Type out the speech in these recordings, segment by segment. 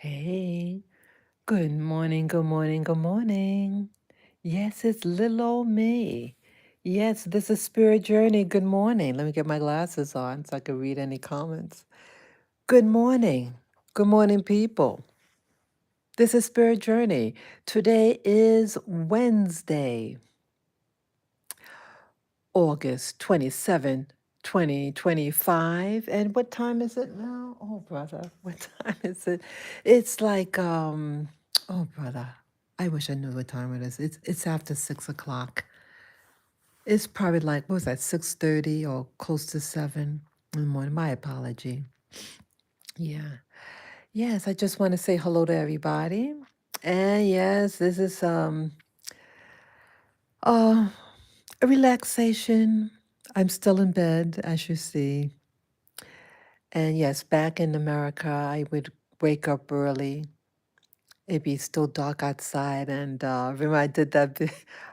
Hey, good morning, good morning, good morning. Yes, it's little old me. Yes, this is Spirit Journey. Good morning. Let me get my glasses on so I can read any comments. Good morning. Good morning, people. This is Spirit Journey. Today is Wednesday, August 27, 2025. And what time is it now? Oh, brother, what time is it? It's like, oh, brother, I wish I knew what time it is. It's after 6 o'clock. It's probably like, what was that, 6:30 or close to 7 in the morning. My apology. Yeah. Yes, I just want to say hello to everybody. And yes, this is uh a relaxation. I'm still in bed, as you see. And yes, back in America, I would wake up early. It'd be still dark outside. And remember, I did that,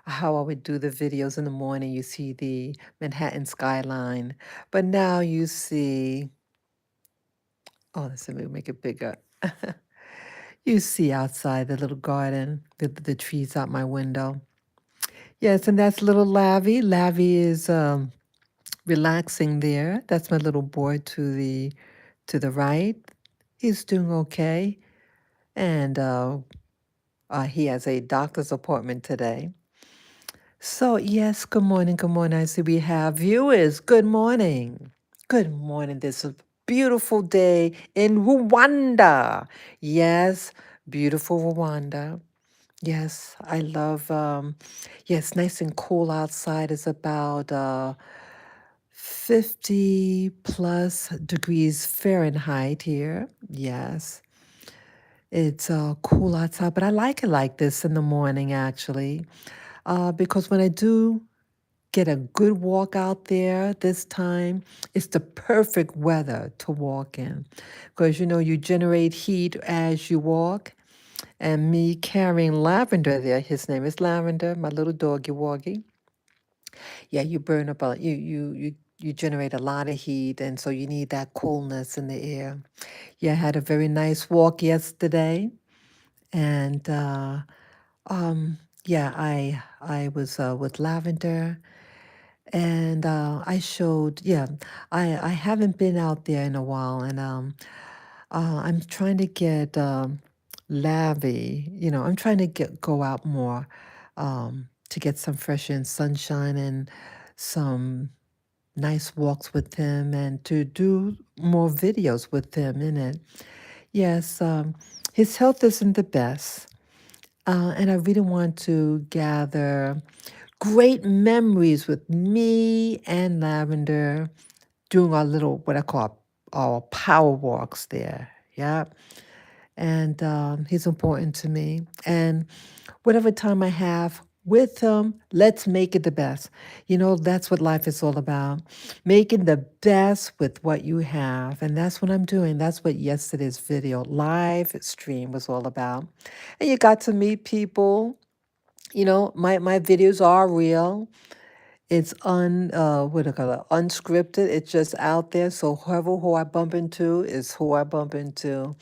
how I would do the videos in the morning. You see the Manhattan skyline. But now you see, oh, let me make it bigger. You see outside the little garden, the trees out my window. Yes, and that's little Lavi. Lavi is relaxing there. That's my little boy to the right. He's doing okay, and he has a doctor's appointment today. So yes, good morning, good morning. I see we have viewers. Good morning, good morning. This is a beautiful day in Rwanda. Yes, beautiful Rwanda. Yes, I love. Yes, nice and cool outside. It's about 50 plus degrees Fahrenheit here. Yes, it's cool outside, but I like it like this in the morning actually, because when I do get a good walk out there this time, it's the perfect weather to walk in, because you generate heat as you walk. And me carrying Lavender there, his name is Lavender, my little doggy woggy. Yeah, you burn up a you generate a lot of heat, and so you need that coolness in the air. Yeah, I had a very nice walk yesterday, and yeah, I was with Lavender, and I showed. Yeah, I haven't been out there in a while, and I'm trying to get Lavi. I'm trying to go out more, to get some fresh and sunshine and some nice walks with him, and to do more videos with him in it. Yes, his health isn't the best, and I really want to gather great memories with me and Lavender doing our little, what I call our power walks there. Yeah. And he's important to me. And whatever time I have with him, let's make it the best. That's what life is all about, making the best with what you have. And that's what I'm doing. That's what yesterday's video live stream was all about. And you got to meet people. My videos are real. It's what do I call it? Unscripted. It's just out there. So who I bump into is who I bump into.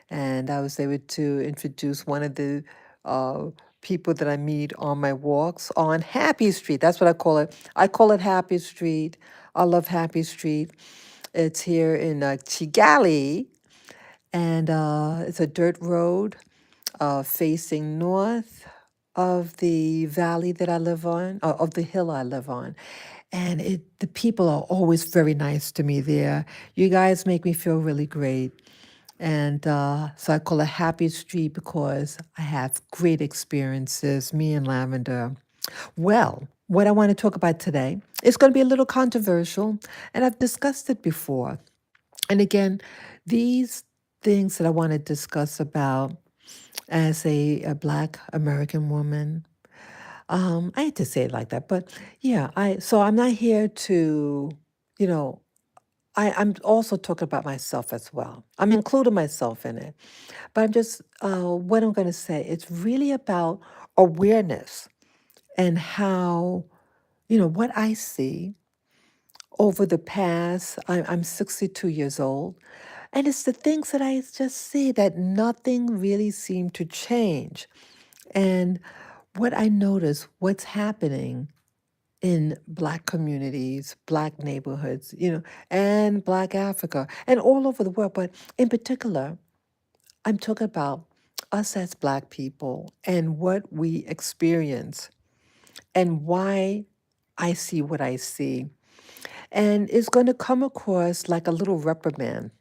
And I was able to introduce one of the uh, people that I meet on my walks on Happy Street. That's what I call it. I call it Happy Street. I love Happy Street. It's here in Kigali, and it's a dirt road facing north of the valley that I live on, of the hill I live on. And the people are always very nice to me there. You guys make me feel really great. And so I call it Happy Street because I have great experiences, me and Lavender. Well, what I want to talk about today is going to be a little controversial, and I've discussed it before. And again, these things that I want to discuss about as a Black American woman, I hate to say it like that, but yeah, so I'm not here to, you know, I'm also talking about myself as well. I'm including myself in it, but what I'm going to say, it's really about awareness and how, what I see over the past, I'm 62 years old, And it's the things that I just see that nothing really seemed to change. And what I notice, what's happening in Black communities, Black neighborhoods, and Black Africa, and all over the world, but in particular, I'm talking about us as Black people and what we experience and why I see what I see. And it's going to come across like a little reprimand,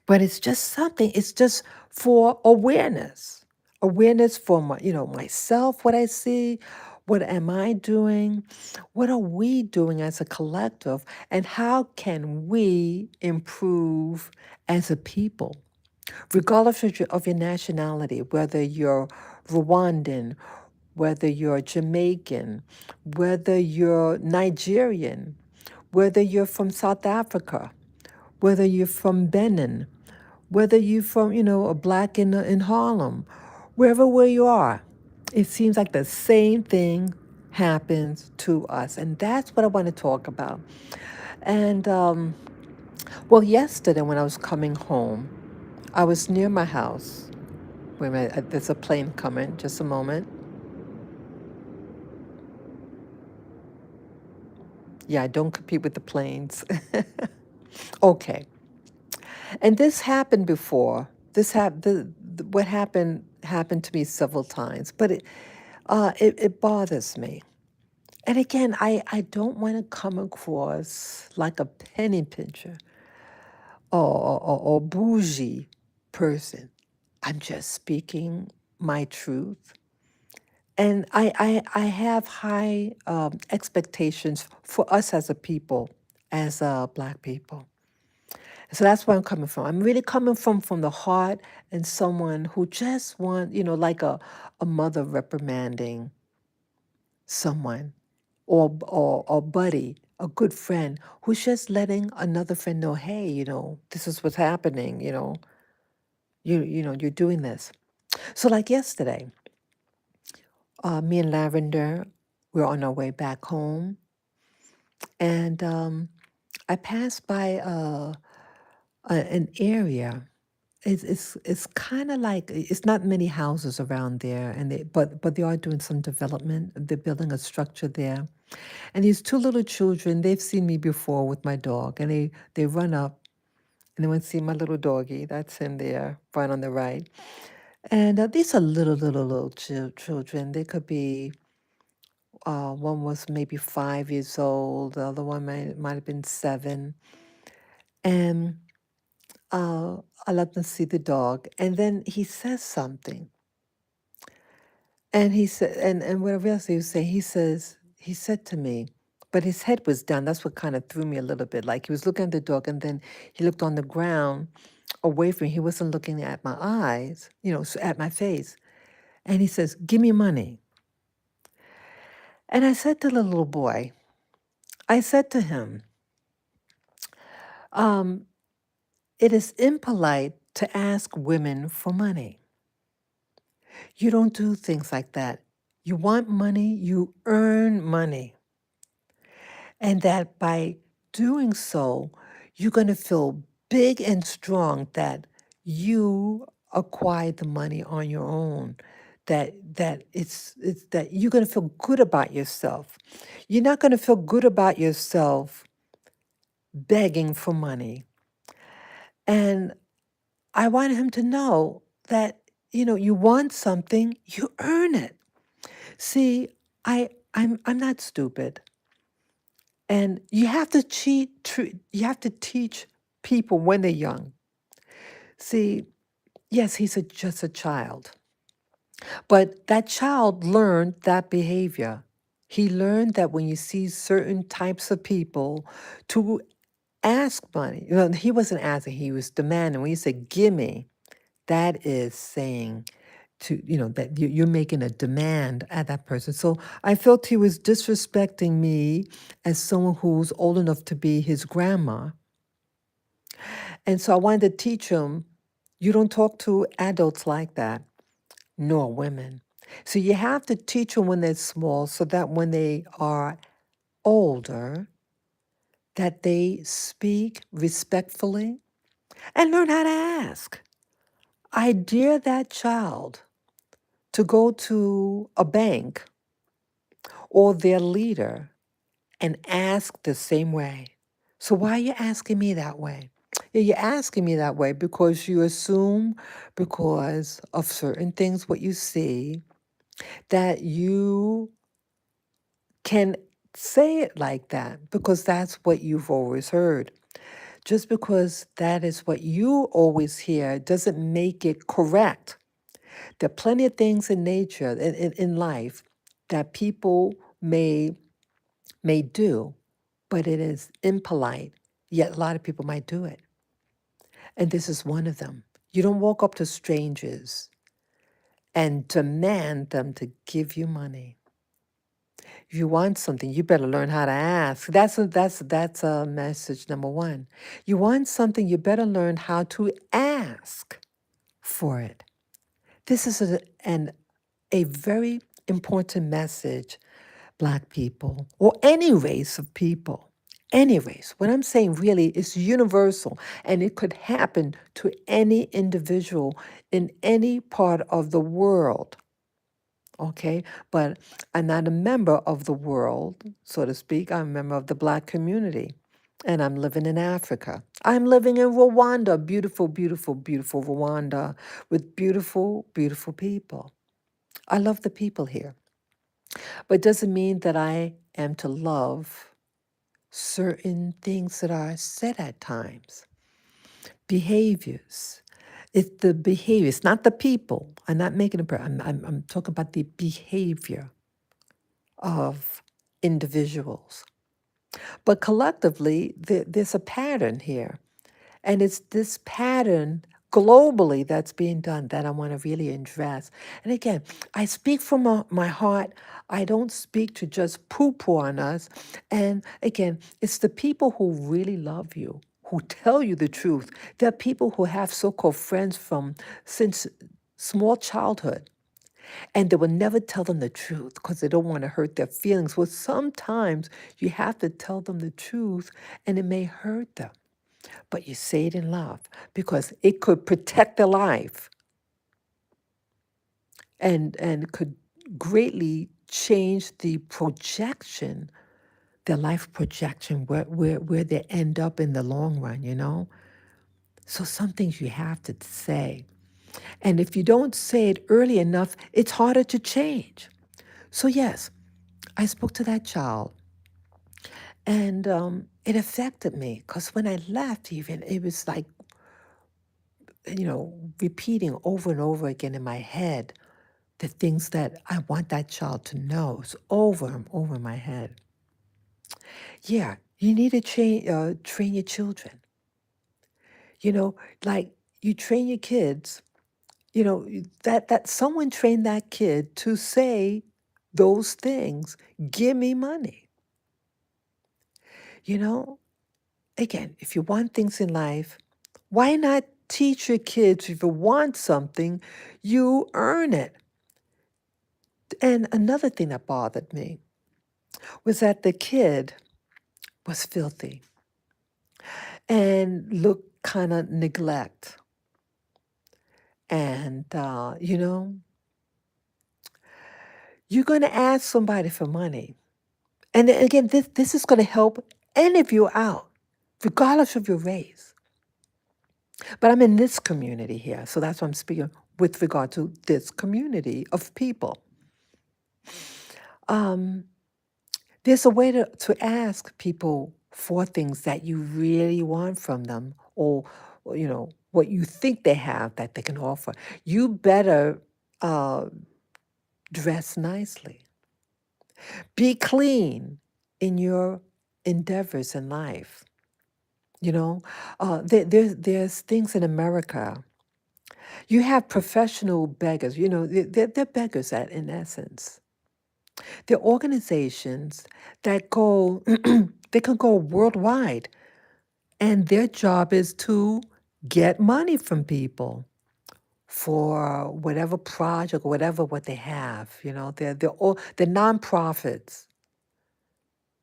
but it's just something, it's just for awareness. Awareness for myself, what I see, what am I doing? What are we doing as a collective? And how can we improve as a people? Regardless of your nationality, whether you're Rwandan, whether you're Jamaican, whether you're Nigerian, whether you're from South Africa, whether you're from Benin, whether you're from, a Black in Harlem, wherever where you are, it seems like the same thing happens to us. And that's what I want to talk about. And, well, yesterday when I was coming home, I was near my house. Wait a minute, there's a plane coming. Just a moment. Yeah, I don't compete with the planes. Okay. And this happened before. What happened to me several times, but it bothers me. And again, I don't want to come across like a penny pincher or bougie person. I'm just speaking my truth. And I have high expectations for us as a people, as Black people. So that's where I'm coming from. I'm really coming from the heart and someone who just want, like a mother reprimanding someone or buddy, a good friend who's just letting another friend know, hey, this is what's happening, you're doing this. So like yesterday, me and Lavender, we're on our way back home, and I passed by an area. It's kind of like it's not many houses around there, and but they are doing some development. They're building a structure there, and these two little children, they've seen me before with my dog, and they run up and they want to see my little doggy. That's him there, right on the right. And these are little children. They could be one was maybe 5 years old, the other one might have been 7, and uh, I let them see the dog, and then he says something. And he said, and whatever else he was saying, he said to me, but his head was down. That's what kind of threw me a little bit. Like he was looking at the dog, and then he looked on the ground away from me. He wasn't looking at my eyes, at my face. And he says, "Give me money." And I said to the little boy, I said to him, um, "It is impolite to ask women for money. You don't do things like that. You want money, you earn money. And that by doing so, you're going to feel big and strong that you acquired the money on your own. That it's that you're going to feel good about yourself. You're not going to feel good about yourself begging for money." And I want him to know that you want something, you earn it. See, I'm not stupid. And you have to you have to teach people when they're young. See, yes, just a child, but that child learned that behavior. He learned that when you see certain types of people, to ask money. He wasn't asking; he was demanding. When you say "give me," that is saying that you're making a demand at that person. So I felt he was disrespecting me as someone who's old enough to be his grandma. And so I wanted to teach him, you don't talk to adults like that, nor women. So you have to teach them when they're small so that when they are older, that they speak respectfully, and learn how to ask. I dare that child to go to a bank or their leader and ask the same way. So why are you asking me that way? Yeah, you're asking me that way because you assume, because of certain things, what you see, that you can say it like that because that's what you've always heard. Just because that is what you always hear doesn't make it correct. There are plenty of things in nature, in life, that people may do, but it is impolite. Yet a lot of people might do it. And this is one of them. You don't walk up to strangers and demand them to give you money. If you want something, you better learn how to ask. That's a message number one. You want something, you better learn how to ask for it. This is a very important message, Black people, or any race of people. Any race. What I'm saying really is universal, and it could happen to any individual in any part of the world. Okay, but I'm not a member of the world, so to speak. I'm a member of the Black community, and I'm living in Africa. I'm living in Rwanda, beautiful, beautiful, beautiful Rwanda, with beautiful, beautiful people. I love the people here, but it doesn't mean that I am to love certain things that are said at times. Behaviors. It's the behaviors, not the people. I'm not making a. I'm talking about the behavior of individuals. But collectively, there's a pattern here. And it's this pattern globally that's being done that I want to really address. And again, I speak from my heart. I don't speak to just poo poo on us. And again, it's the people who really love you, who tell you the truth. They're people who have so called friends from since small childhood. And they will never tell them the truth because they don't want to hurt their feelings. Well, sometimes you have to tell them the truth and it may hurt them, but you say it in love because it could protect their life and could greatly change the projection, their life projection, where they end up in the long run, you know? So some things you have to say. And if you don't say it early enough, it's harder to change. So yes, I spoke to that child and it affected me because when I left even, it was like, repeating over and over again in my head the things that I want that child to know. It's over and over in my head. Yeah, you need to train your children. You know, like you train your kids. That someone trained that kid to say those things. Give me money. You know, again, if you want things in life, why not teach your kids if you want something, you earn it? And another thing that bothered me was that the kid was filthy and looked kind of neglect. And, you're going to ask somebody for money. And again, this is going to help any of you out, regardless of your race. But I'm in this community here, so that's why I'm speaking with regard to this community of people. Um, there's a way to ask people for things that you really want from them or, what you think they have that they can offer. You better uh, dress nicely. Be clean in your endeavors in life. There's things in America. You have professional beggars. They're beggars in essence. They're organizations that go, they can go worldwide, and their job is to get money from people for whatever project or whatever what they have. They're nonprofits.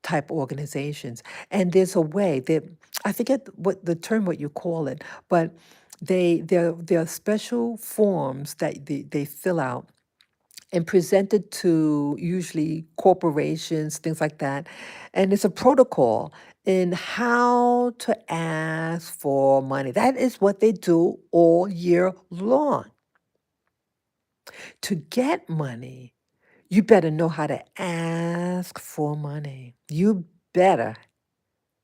type organizations. And there's a way that I forget what the term, what you call it, but there are special forms that they fill out and presented to usually corporations, things like that. And it's a protocol in how to ask for money. That is what they do all year long. To get money, you better know how to ask for money. You better,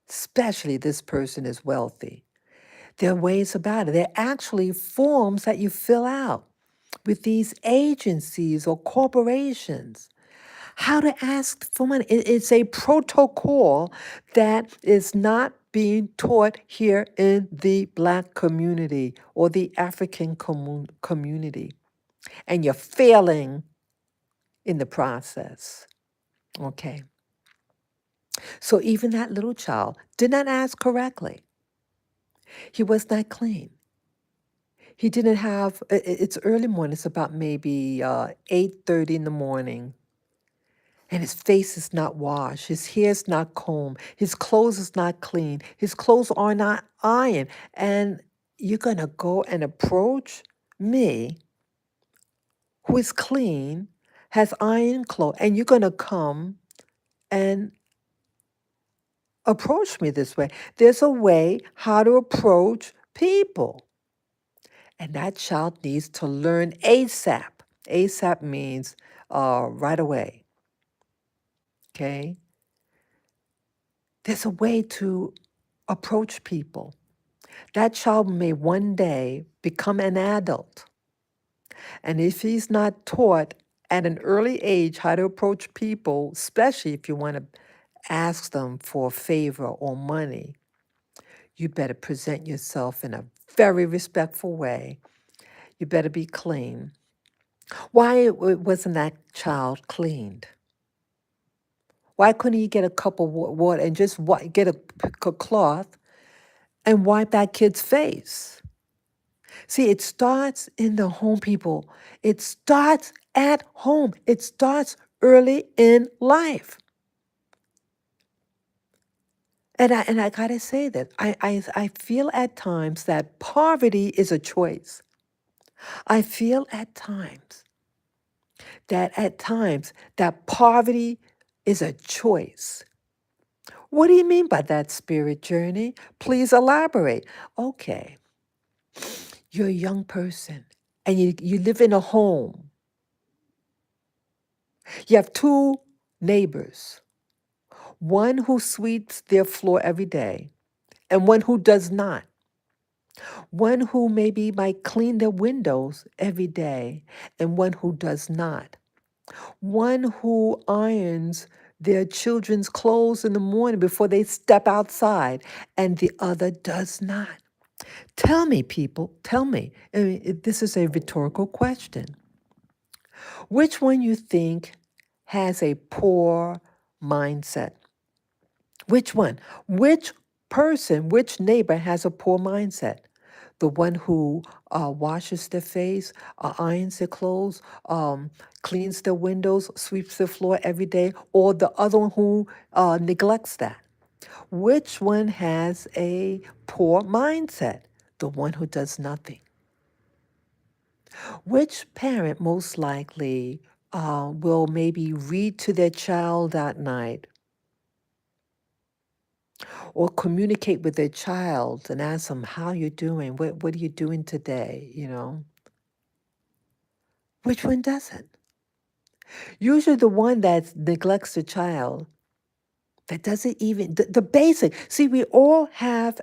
especially this person is wealthy. There are ways about it. There are actually forms that you fill out with these agencies or corporations. How to ask for money. It's a protocol that is not being taught here in the Black community or the African community. And you're failing in the process. Okay. So even that little child did not ask correctly. He was not clean. He didn't have, it's early morning, it's about maybe 8:30 in the morning. And his face is not washed, his hair is not combed, his clothes is not clean, his clothes are not ironed. And you're going to go and approach me, who is clean, has iron clothes, and you're going to come and approach me this way. There's a way how to approach people. And that child needs to learn ASAP. ASAP means right away. Okay? There's a way to approach people. That child may one day become an adult. And if he's not taught at an early age how to approach people, especially if you want to ask them for a favor or money, you better present yourself in a very respectful way. You better be clean. Why wasn't that child cleaned? Why couldn't he get a cup of water and just get a cloth and wipe that kid's face? See, it starts in the home, people. It starts at home. It starts early in life. And I gotta say that I feel at times that poverty is a choice. I feel at times that poverty is a choice. What do you mean by that, Spirit Journey? Please elaborate. Okay, you're a young person and you live in a home. You have two neighbors, one who sweeps their floor every day and one who does not. One who maybe might clean their windows every day and one who does not. One who irons their children's clothes in the morning before they step outside and the other does not. Tell me, people, tell me. I mean, this is a rhetorical question. Which one you think has a poor mindset? Which one? Which person, which neighbor has a poor mindset? The one who washes their face, irons their clothes, cleans their windows, sweeps the floor every day, or the other one who neglects that? Which one has a poor mindset? The one who does nothing. Which parent most likely will maybe read to their child at night or communicate with their child and ask them, how you doing? What are you doing today? Which one doesn't? Usually the one that neglects the child, that doesn't even, the basic. See, we all have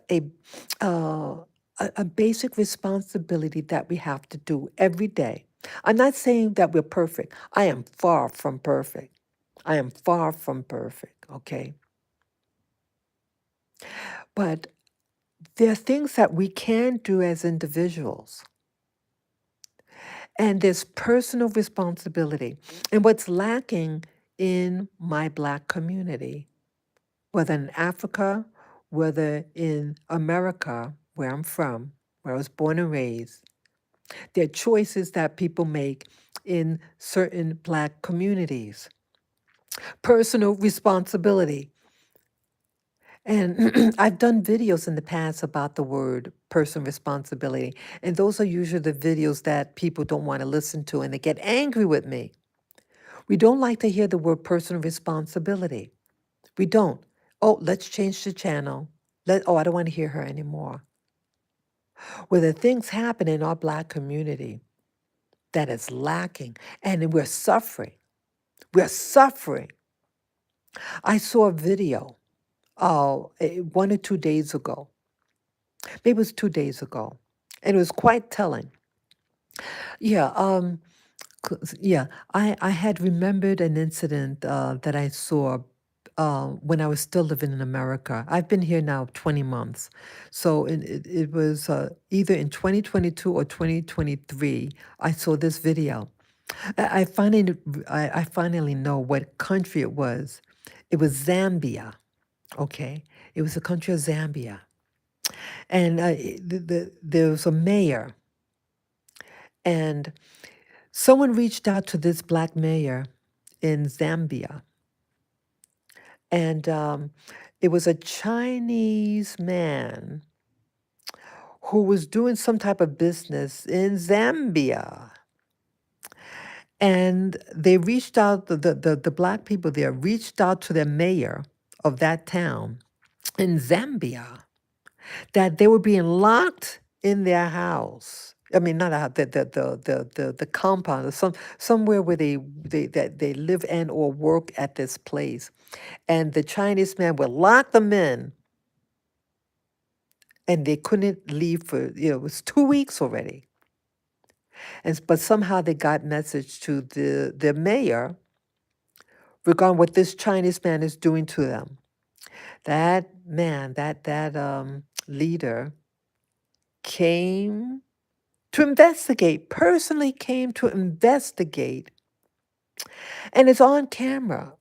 uh, a basic responsibility that we have to do every day. I'm not saying that we're perfect. I am far from perfect. I am far from perfect, okay? But there are things that we can do as individuals. And there's personal responsibility. And what's lacking in my Black community, whether in Africa, whether in America, where I'm from, where I was born and raised, there are choices that people make in certain Black communities. Personal responsibility. And I've done videos in the past about the word personal responsibility. And those are usually the videos that people don't want to listen to and they get angry with me. We don't like to hear the word personal responsibility. We don't. Oh, let's change the channel. I don't want to hear her anymore. Well, the things happen in our Black community that is lacking, and we're suffering. We're suffering. I saw a video 1 or 2 days ago. Maybe it was 2 days ago. And it was quite telling. Yeah, yeah. I had remembered an incident that I saw when I was still living in America. I've been here now 20 months. So it was either in 2022 or 2023, I saw this video. I finally know what country it was. It was Zambia, okay? It was the country of Zambia. And there was a mayor, and someone reached out to this Black mayor in Zambia. And it was a Chinese man who was doing some type of business in Zambia. And they reached out, the Black people there reached out to the mayor of that town in Zambia that they were being locked in their house. I mean, not a house, the compound, or somewhere where they live and or work at this place. And the Chinese man would lock them in, and they couldn't leave for, it was 2 weeks already. But somehow they got message to the mayor regarding what this Chinese man is doing to them. That man, that leader came to investigate, personally came to investigate, and it's on camera.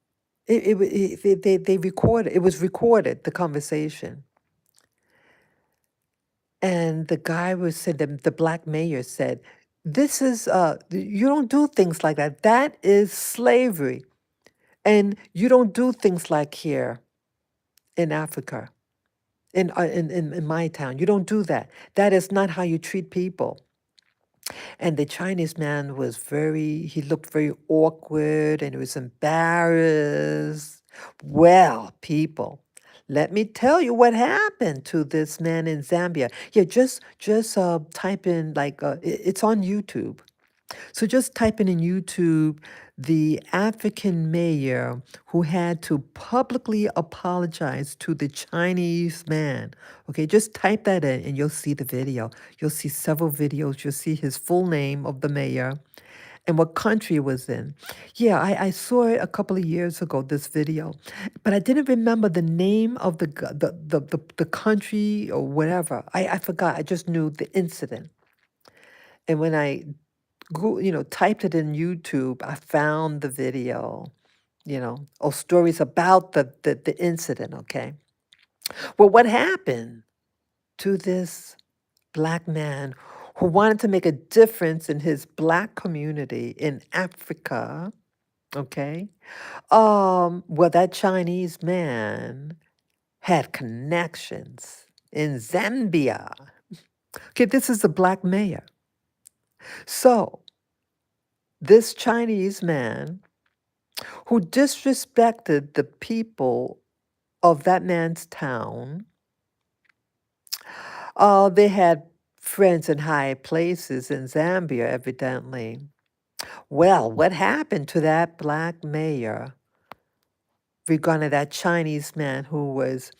They recorded, it was recorded, the conversation. And the guy was said, the Black mayor said, this is, you don't do things like that. That is slavery. And you don't do things like here in Africa, in my town. You don't do that. That is not how you treat people. And the Chinese man was he looked very awkward and he was embarrassed. Well, people, let me tell you what happened to this man in Zambia. Yeah, just type in it's on YouTube. So just type in YouTube the African mayor who had to publicly apologize to the Chinese man. Okay, just type that in and you'll see the video. You'll see several videos. You'll see his full name of the mayor and what country it was in. Yeah, I saw it a couple of years ago, this video, but I didn't remember the name of the country or whatever. I forgot. I just knew the incident. And when I typed it in YouTube, I found the video, or stories about the incident, okay? Well, what happened to this Black man who wanted to make a difference in his Black community in Africa, okay? Well, that Chinese man had connections in Zambia. Okay, this is a Black mayor. So, this Chinese man who disrespected the people of that man's town. They had friends in high places in Zambia, evidently. Well, what happened to that Black mayor regarding that Chinese man who was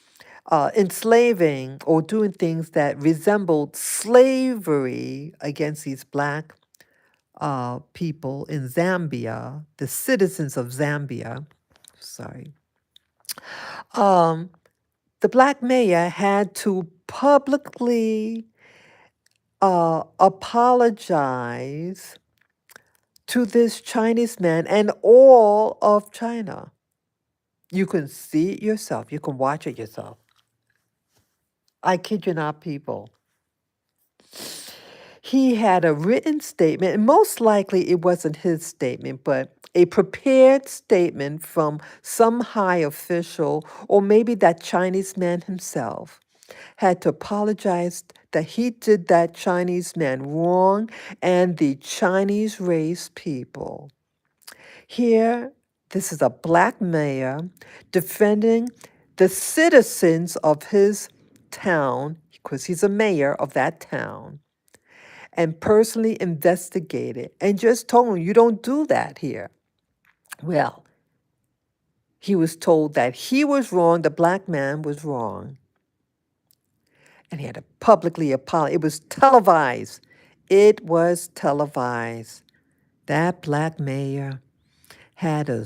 enslaving or doing things that resembled slavery against these Black people in Zambia, the citizens of Zambia? Sorry. The Black mayor had to publicly apologize to this Chinese man and all of China. You can see it yourself. You can watch it yourself. I kid you not, people. He had a written statement, and most likely it wasn't his statement, but A prepared statement from some high official, or maybe that Chinese man himself, had to apologize that he did that Chinese man wrong and the Chinese race people. Here, this is a black mayor defending the citizens of his town, because he's a mayor of that town, and personally investigated and just told him, you don't do that here. Well, he was told that he was wrong, the black man was wrong, and he had to publicly apologize. It was televised. It was televised. That black mayor had a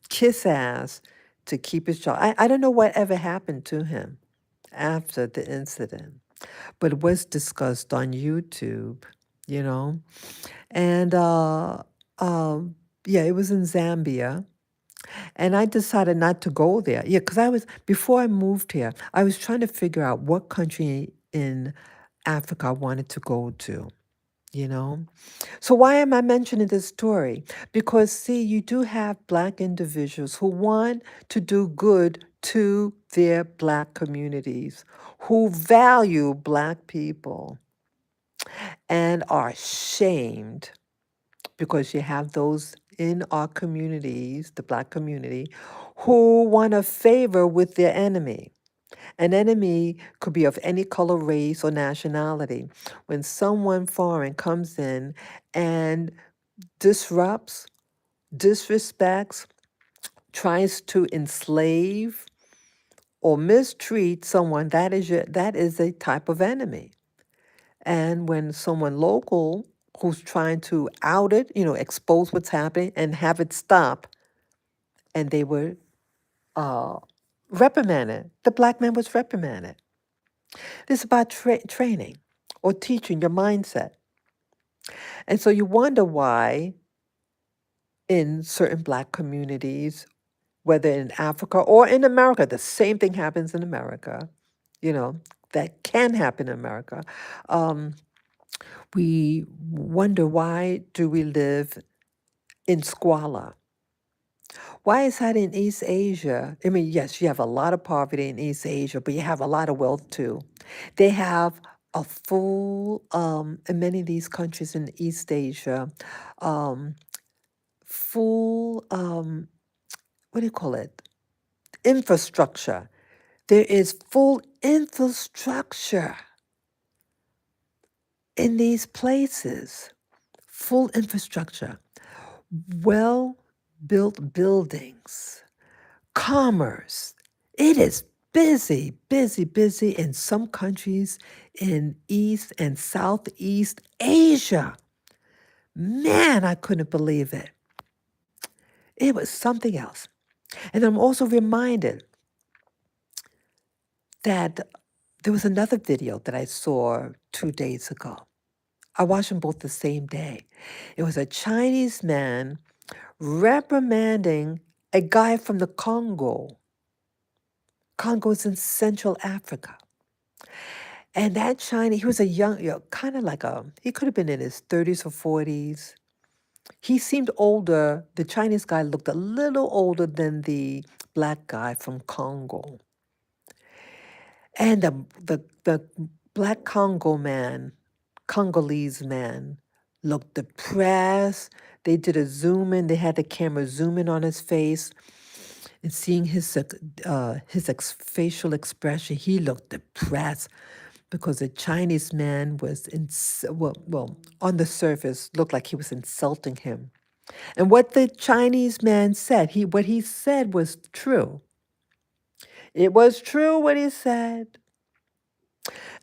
kiss ass to keep his job. I don't know what ever happened to him after the incident, but it was discussed on YouTube, you know. And yeah, it was in Zambia. And I decided not to go there. Yeah, because before I moved here, I was trying to figure out what country in Africa I wanted to go to, you know? So why am I mentioning this story? Because, see, you do have Black individuals who want to do good to their Black communities, who value Black people and are shamed because you have those in our communities, the Black community, who want to favor with their enemy. An enemy could be of any color, race, or nationality. When someone foreign comes in and disrupts, disrespects, tries to enslave, or mistreat someone, that is a type of enemy. And when someone local who's trying to out it, expose what's happening and have it stop, and they were uh, reprimanded. The black man was reprimanded. This is about training or teaching your mindset. And so you wonder why in certain black communities, whether in Africa or in America, the same thing happens in America, you know, that can happen in America. Um, we wonder, why do we live in squalor? Why is that in East Asia? I mean, yes, you have a lot of poverty in East Asia, but you have a lot of wealth too. They have a full, in many of these countries in East Asia, um, full, what do you call it? Infrastructure. There is full infrastructure in these places, full infrastructure, well built buildings, commerce. It is busy, busy, busy in some countries in East and Southeast Asia. Man, I couldn't believe it. It was something else. And I'm also reminded that there was another video that I saw 2 days ago. I watched them both the same day. It was a Chinese man reprimanding a guy from the Congo. Congo is in Central Africa. And that Chinese, he was a young, kind of like he could have been in his 30s or 40s. He seemed older. The Chinese guy looked a little older than the black guy from Congo. And the black Congolese man looked depressed. They did a zoom in. They had the camera zoom in on his face, and seeing facial expression, he looked depressed because the Chinese man was on the surface looked like he was insulting him. And what the Chinese man said, what he said was true. It was true what he said.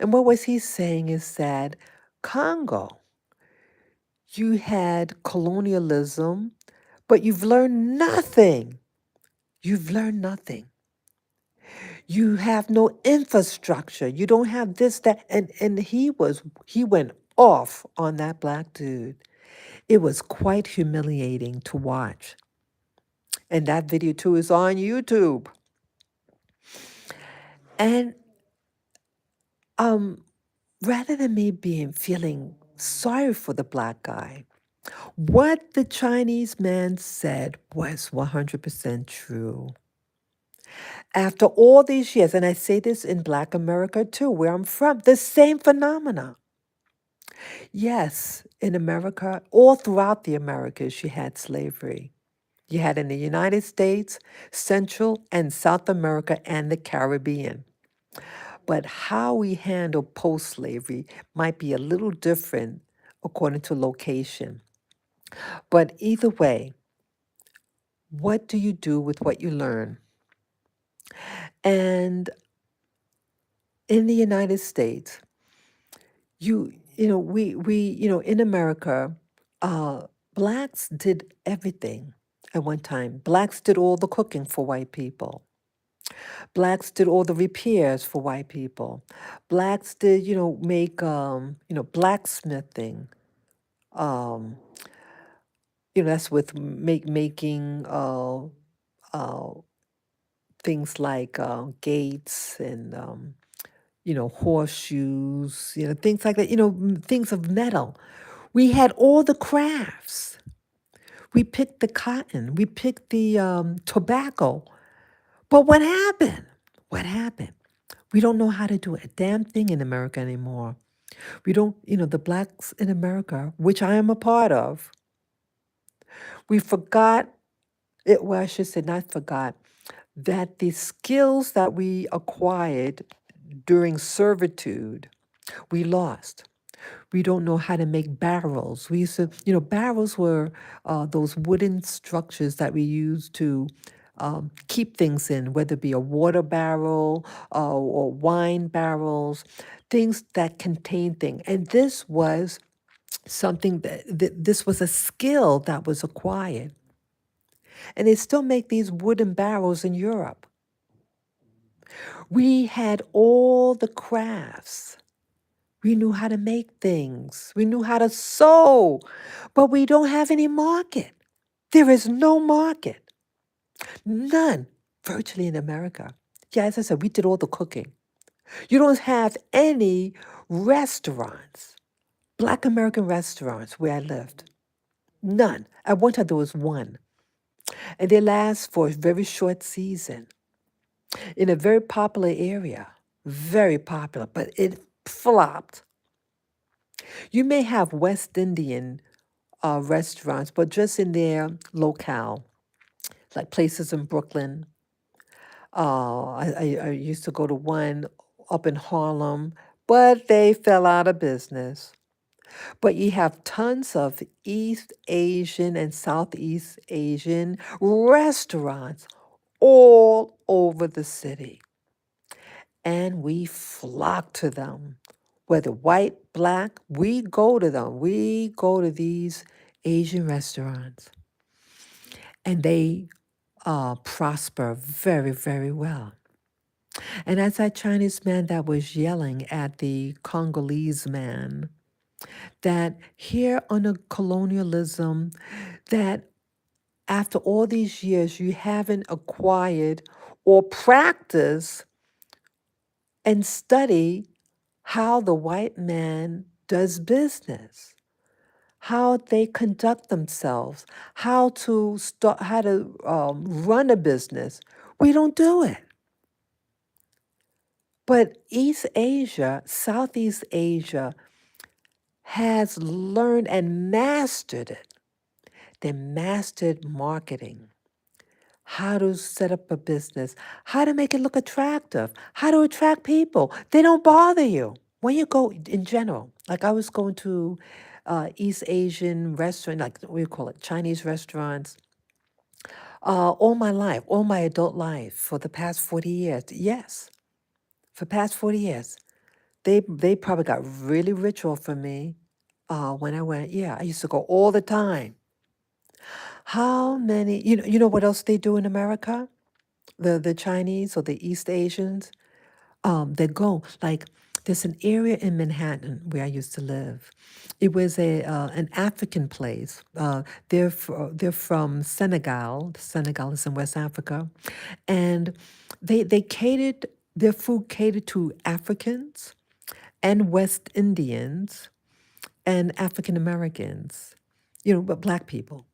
And what was he saying is that Congo, you had colonialism, but you've learned nothing. You've learned nothing. You have no infrastructure. You don't have this, that. And he went off on that black dude. It was quite humiliating to watch. And that video too is on YouTube. And rather than me feeling sorry for the black guy, What the Chinese man said was 100% true. After all these years, and I say this in Black America too, where I'm from, the same phenomena. Yes, in America, all throughout the Americas, you had slavery. You had in the United States, Central and South America, and the Caribbean. But how we handle post slavery might be a little different according to location. But either way, what do you do with what you learn? And in the United States, in America, uh, blacks did everything at one time. Blacks did all the cooking for white people. Blacks did all the repairs for white people. Blacks did, make, blacksmithing. Um, that's with making uh, things like gates and horseshoes, things like that. Things of metal. We had all the crafts. We picked the cotton. We picked the tobacco. But what happened? What happened? We don't know how to do a damn thing in America anymore. We don't, the blacks in America, which I am a part of, we forgot it, well, I should say not forgot, that the skills that we acquired during servitude, we lost. We don't know how to make barrels. We used to, barrels were those wooden structures that we used to keep things in, whether it be a water barrel or wine barrels, things that contain things. And this was something this was a skill that was acquired. And they still make these wooden barrels in Europe. We had all the crafts. We knew how to make things. We knew how to sew, but we don't have any market. There is no market. None, virtually in America. Yeah, as I said, we did all the cooking. You don't have any restaurants, Black American restaurants where I lived. None. At one time, there was one. And they last for a very short season in a very popular area. Very popular, but it flopped. You may have West Indian restaurants, but just in their locale, like places in Brooklyn. I used to go to one up in Harlem, but they fell out of business. But you have tons of East Asian and Southeast Asian restaurants all over the city. And we flock to them. Whether white, black, we go to them. We go to these Asian restaurants. And they prosper very, very well. And as that Chinese man that was yelling at the Congolese man, that here under colonialism, that after all these years, you haven't acquired or practiced and study how the white man does business, how they conduct themselves, how to run a business. We don't do it. But East Asia, Southeast Asia, has learned and mastered it. They mastered marketing, how to set up a business, how to make it look attractive, how to attract people. They don't bother you. When you go in general, like I was going to East Asian restaurant, like what do you call it, Chinese restaurants, all my life, all my adult life for the past 40 years. Yes, for past 40 years. They probably got really rich off of me when I went. Yeah, I used to go all the time. How many, you know what else they do in America? The Chinese or the East Asians, they go like there's an area in Manhattan where I used to live. It was an African place. They're from Senegal. Senegal is in West Africa, and they catered their food catered to Africans and West Indians and African Americans. but black people.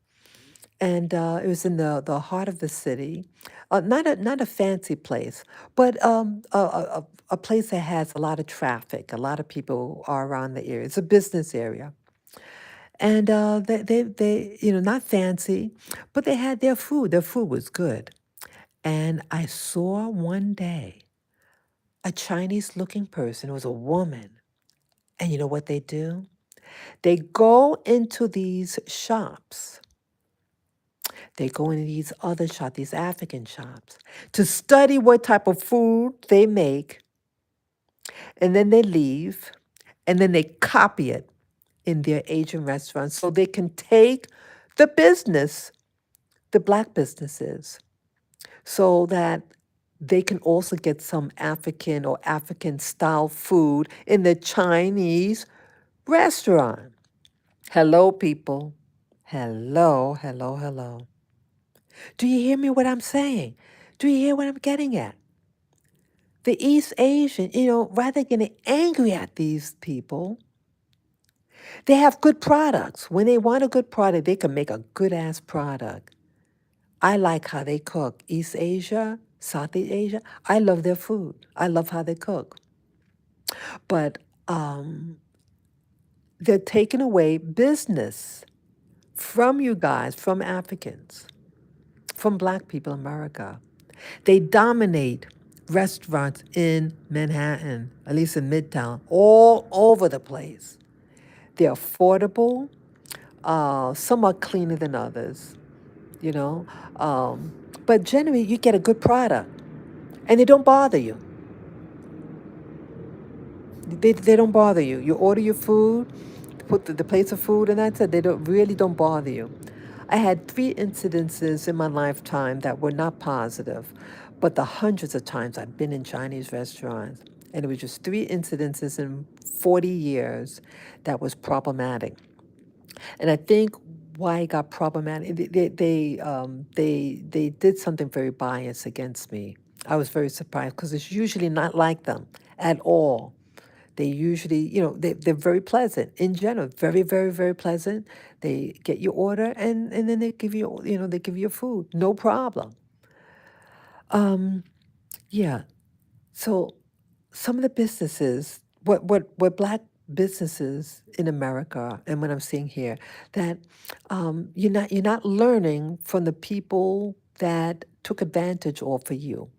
And it was in the heart of the city, not a fancy place, but a place that has a lot of traffic. A lot of people are around the area. It's a business area, and not fancy, but they had their food. Their food was good. And I saw one day a Chinese-looking person. It was a woman, and you know what they do? They go into these shops. They go into these other shops, these African shops, to study what type of food they make, and then they leave, and then they copy it in their Asian restaurants so they can take the business, the black businesses, so that they can also get some African or African style food in the Chinese restaurant. Hello, people. Hello, hello, hello. Do you hear me what I'm saying? Do you hear what I'm getting at? The East Asian, rather than getting angry at these people, they have good products. When they want a good product, they can make a good ass product. I like how they cook. East Asia, Southeast Asia, I love their food. I love how they cook. But they're taking away business from you guys, from Africans, from black people in America. They dominate restaurants in Manhattan, at least in Midtown, all over the place. They're affordable. Some are cleaner than others, you know. But generally, you get a good product, and they don't bother you. They don't bother you. You order your food, put the plates of food, and that's it. They don't bother you. I had 3 incidences in my lifetime that were not positive, but the hundreds of times I've been in Chinese restaurants, and it was just 3 incidences in 40 years that was problematic. And I think why it got problematic, they did something very biased against me. I was very surprised because it's usually not like them at all. They usually, they're very pleasant in general, very, very, very pleasant. They get your order and then they give you, they give you food, no problem. Yeah. So some of the businesses, what black businesses in America, and what I'm seeing here, that you're not learning from the people that took advantage off of you.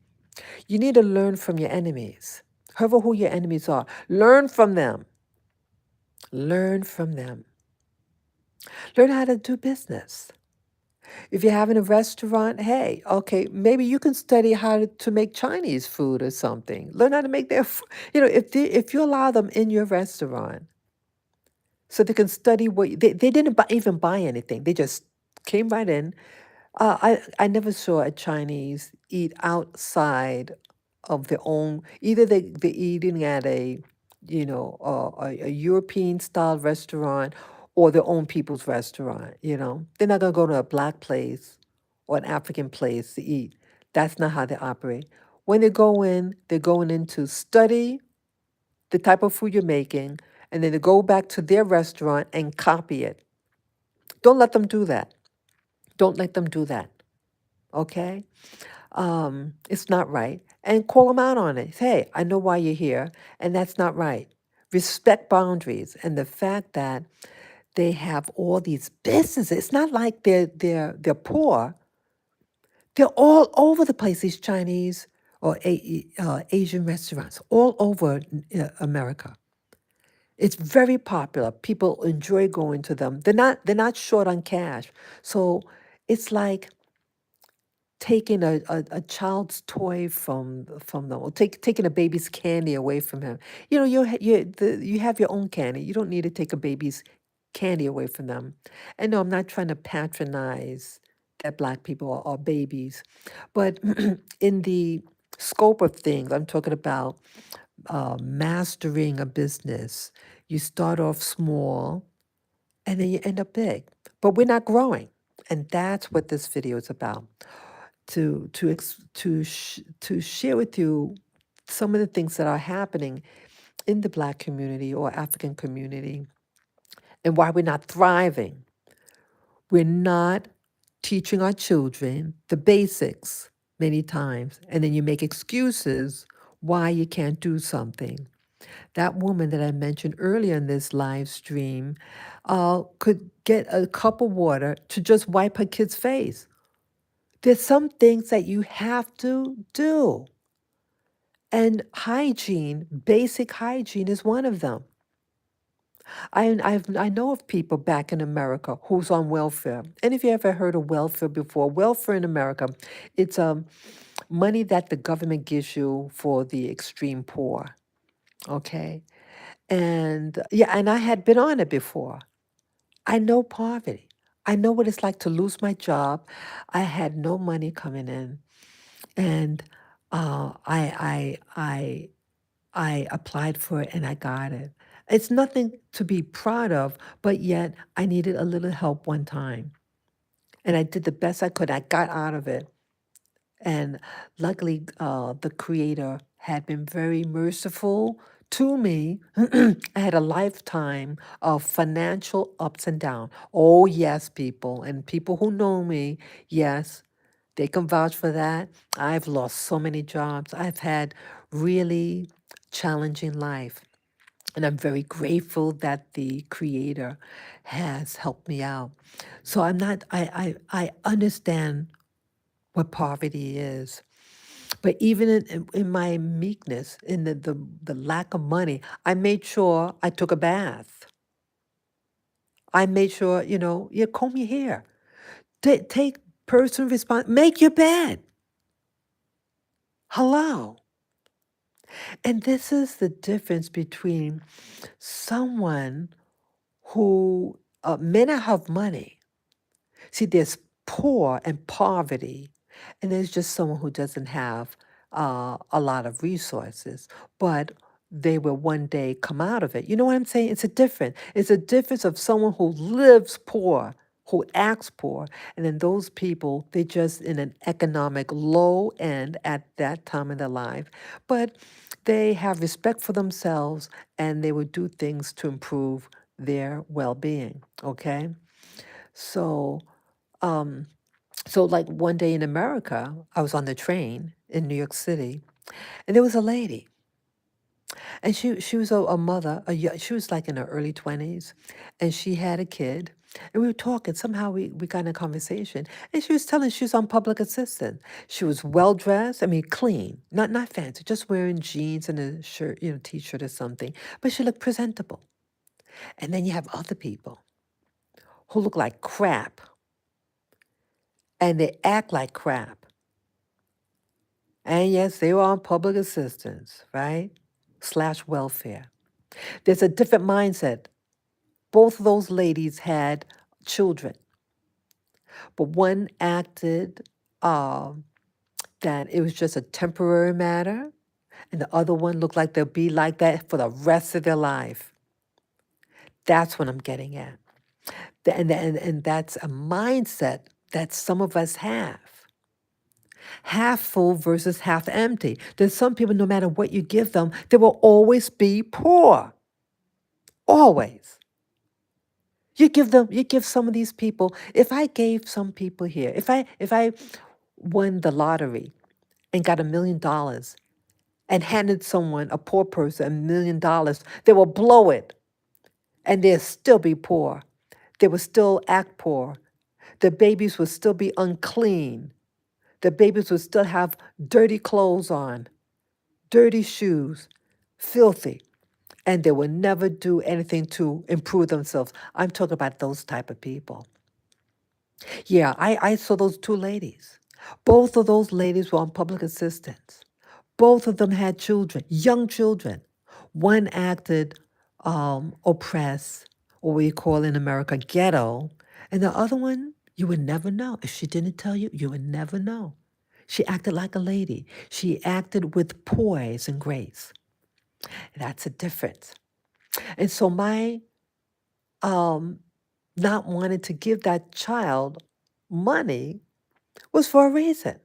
You need to learn from your enemies. Whoever who your enemies are, learn from them. Learn from them. Learn how to do business. If you're having a restaurant, hey, okay, maybe you can study how to make Chinese food or something. Learn how to make their, if you allow them in your restaurant, so they can study they didn't even buy anything. They just came right in. I never saw a Chinese eat outside of their own. Either they're eating at a European style restaurant or their own people's restaurant. They're not gonna go to a black place or an African place to eat. That's not how they operate. When they go in, they're going in to study the type of food you're making, and then they go back to their restaurant and copy it. Don't let them do that. Don't let them do that. Okay? It's not right. And call them out on it. Hey, I know why you're here, and that's not right. Respect boundaries and the fact that they have all these businesses. It's not like they're poor. They're all over the place. These Chinese or Asian restaurants all over America. It's very popular. People enjoy going to them. They're not short on cash. So it's like taking a child's toy from them, or taking a baby's candy away from him. You have your own candy. You don't need to take a baby's candy away from them. And no, I'm not trying to patronize that black people are babies, but in the scope of things, I'm talking about mastering a business. You start off small and then you end up big, but we're not growing. And that's what this video is about. To share with you some of the things that are happening in the black community or African community, and why we're not thriving, We're not teaching our children the basics many times, and then you make excuses why you can't do something. That woman that I mentioned earlier in this live stream could get a cup of water to just wipe her kid's face. There's some things that you have to do. And hygiene, basic hygiene, is one of them. I know of people back in America who's on welfare. And if you ever heard of welfare before, welfare in America, it's money that the government gives you for the extreme poor. Okay. And yeah, and I had been on it before. I know poverty. I know what it's like to lose my job. I had no money coming in, and I applied for it and I got it. It's nothing to be proud of, but yet I needed a little help one time, and I did the best I could. I got out of it. And luckily, the Creator had been very merciful to me. I had a lifetime of financial ups and downs. Oh, yes, people. And people who know me, yes, they can vouch for that. I've lost so many jobs. I've had really challenging life. And I'm very grateful that the Creator has helped me out. So I'm not, I understand what poverty is. But even in my meekness, in the lack of money, I made sure I took a bath. I made sure, you comb your hair. Take personal response. Make your bed. Hello. And this is the difference between someone who may not have money. See, there's poor and poverty, and there's just someone who doesn't have a lot of resources, but they will one day come out of it. You know what I'm saying? It's a difference of someone who lives poor, who acts poor, and then those people, they just in an economic low end at that time in their life, but they have respect for themselves and they will do things to improve their well-being. Okay, so um, so like one day in America, I was on the train in New York City, and there was a lady, and she was a mother. She was like in her early 20s, and she had a kid. And we were talking. Somehow we got in a conversation, and she was telling she was on public assistance. She was well dressed. I mean, clean, not fancy, just wearing jeans and a shirt, t-shirt or something. But she looked presentable. And then you have other people who look like crap, and they act like crap. And yes, they were on public assistance, right? Slash welfare. There's a different mindset. Both of those ladies had children, but one acted that it was just a temporary matter, and the other one looked like they'll be like that for the rest of their life. That's what I'm getting at. And that's a mindset that some of us have. Half full versus half empty. There's some people, no matter what you give them, they will always be poor. Always. You give some of these people, if I gave some people here, if I won the lottery and got $1 million and handed someone, a poor person, $1 million, they will blow it and they'll still be poor. They will still act poor. The babies will still be unclean. The babies will still have dirty clothes on, dirty shoes, filthy, and they will never do anything to improve themselves. I'm talking about those type of people. Yeah, I saw those two ladies. Both of those ladies were on public assistance. Both of them had children, young children. One acted oppressed, or we call in America ghetto, and the other one, you would never know. If she didn't tell you, you would never know. She acted like a lady. She acted with poise and grace. That's a difference. And so my um, not wanting to give that child money was for a reason.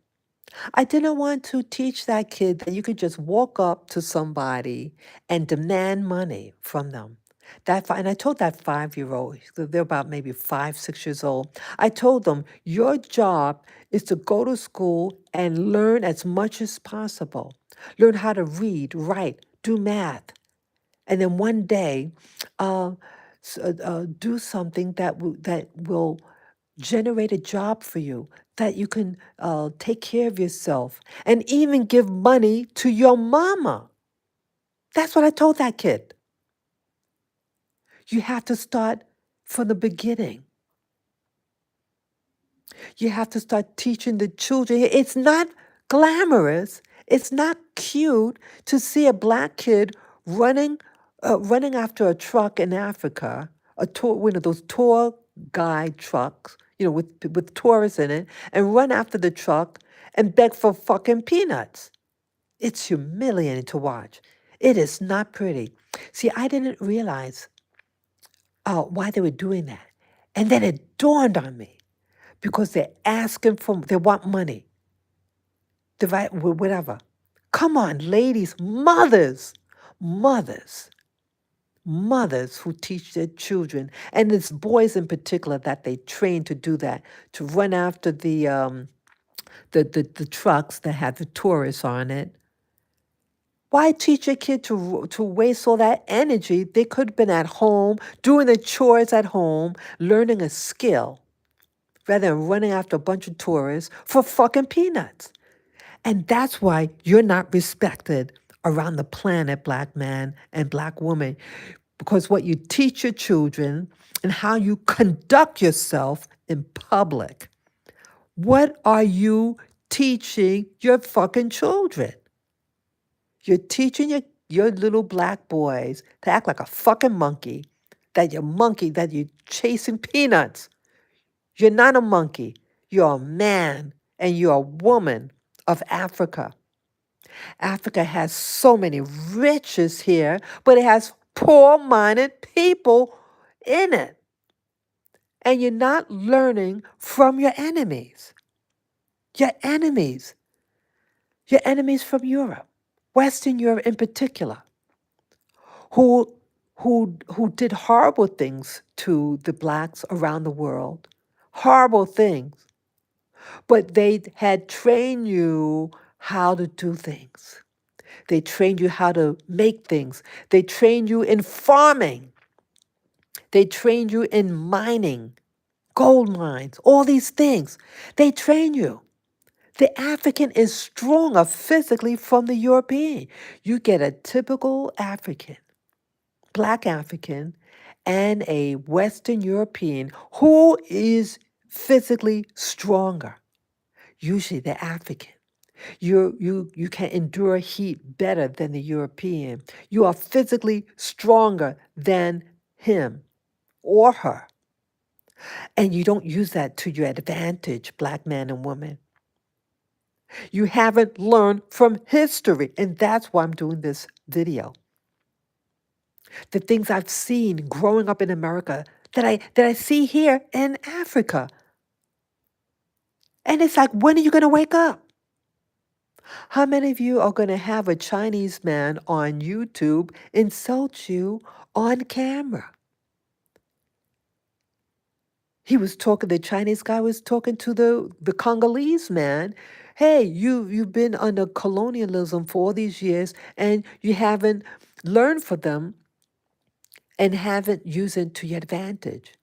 I didn't want to teach that kid that you could just walk up to somebody and demand money from them. And I told that 5-year-old, so they're about maybe 5, 6 years old. I told them, your job is to go to school and learn as much as possible. Learn how to read, write, do math, and then one day, uh, do something that will generate a job for you, that you can take care of yourself, and even give money to your mama. That's what I told that kid. You have to start from the beginning. You have to start teaching the children. It's not glamorous. It's not cute to see a black kid running, running after a truck in Africa, a tour, one of those tour guide trucks, with tourists in it, and run after the truck and beg for fucking peanuts. It's humiliating to watch. It is not pretty. See, I didn't realize why they were doing that, and then it dawned on me because they're asking for, they want money, whatever. Come on, ladies, mothers, mothers who teach their children, and it's boys in particular that they train to do that, to run after the trucks that have the tourists on it. Why teach a kid to waste all that energy? They could have been at home doing the chores at home, learning a skill, rather than running after a bunch of tourists for fucking peanuts. And that's why you're not respected around the planet, black man and black woman, because what you teach your children and how you conduct yourself in public. What are you teaching your fucking children? You're teaching your little black boys to act like a fucking monkey, that you're chasing peanuts. You're not a monkey. You're a man and you're a woman of Africa. Africa has so many riches here, but it has poor-minded people in it. And you're not learning from your enemies. Your enemies. Your enemies from Europe, Western Europe in particular, who who did horrible things to the blacks around the world. Horrible things. But they had trained you how to do things. They trained you how to make things. They trained you in farming. They trained you in mining, gold mines, all these things. They train you. The African is stronger physically from the European. You get a typical African, black African, and a Western European who is physically stronger. Usually the African. You can endure heat better than the European. You are physically stronger than him or her. And you don't use that to your advantage, black man and woman. You haven't learned from history. And that's why I'm doing this video. The things I've seen growing up in America that I see here in Africa. And it's like, when are you going to wake up? How many of you are going to have a Chinese man on YouTube insult you on camera? The Chinese guy was talking to the Congolese man. Hey, you've been under colonialism for all these years and you haven't learned from them and haven't used it to your advantage.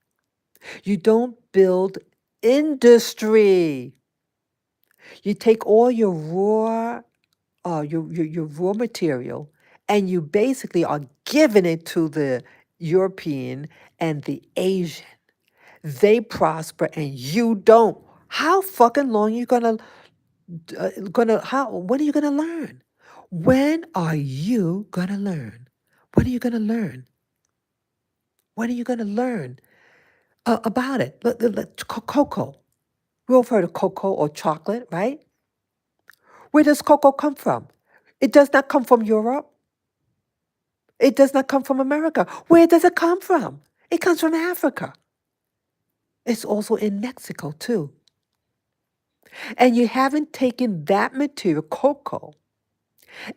You don't build industry. You take all your raw material, and you basically are giving it to the European and the Asian. They prosper and you don't. How fucking long you when are you gonna learn? When are you gonna learn? When are you gonna learn? When are you gonna learn about it? Cocoa. We all heard of cocoa or chocolate, right? Where does cocoa come from? It does not come from Europe. It does not come from America. Where does it come from? It comes from Africa. It's also in Mexico too. And you haven't taken that material, cocoa,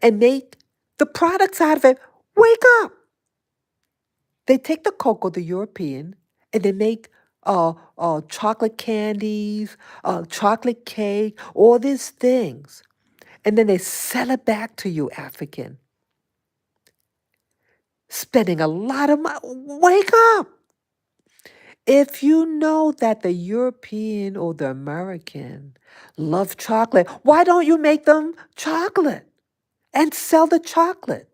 and make the products out of it. Wake up. They take the cocoa, the European, and they make chocolate candies, chocolate cake, all these things. And then they sell it back to you, African, spending a lot of money. Wake up! If you know that the European or the American love chocolate, why don't you make them chocolate and sell the chocolate?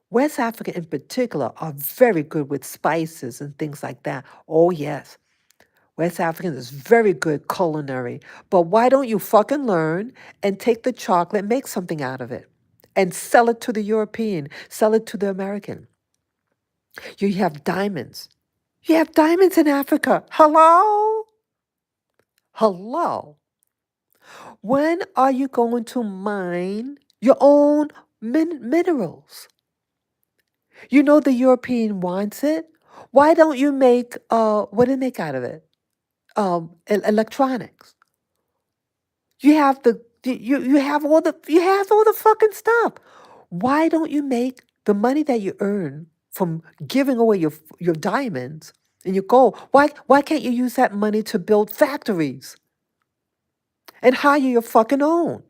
West Africa in particular are very good with spices and things like that. Oh, yes. West African is very good culinary. But why don't you fucking learn and take the chocolate, make something out of it, and sell it to the European, sell it to the American? You have diamonds. You have diamonds in Africa. Hello? Hello? When are you going to mine your own minerals? You know the European wants it. Why don't you make what do they make out of it? Electronics. You have you have all the fucking stuff. Why don't you make the money that you earn from giving away your diamonds and your gold? Why can't you use that money to build factories and hire your fucking own?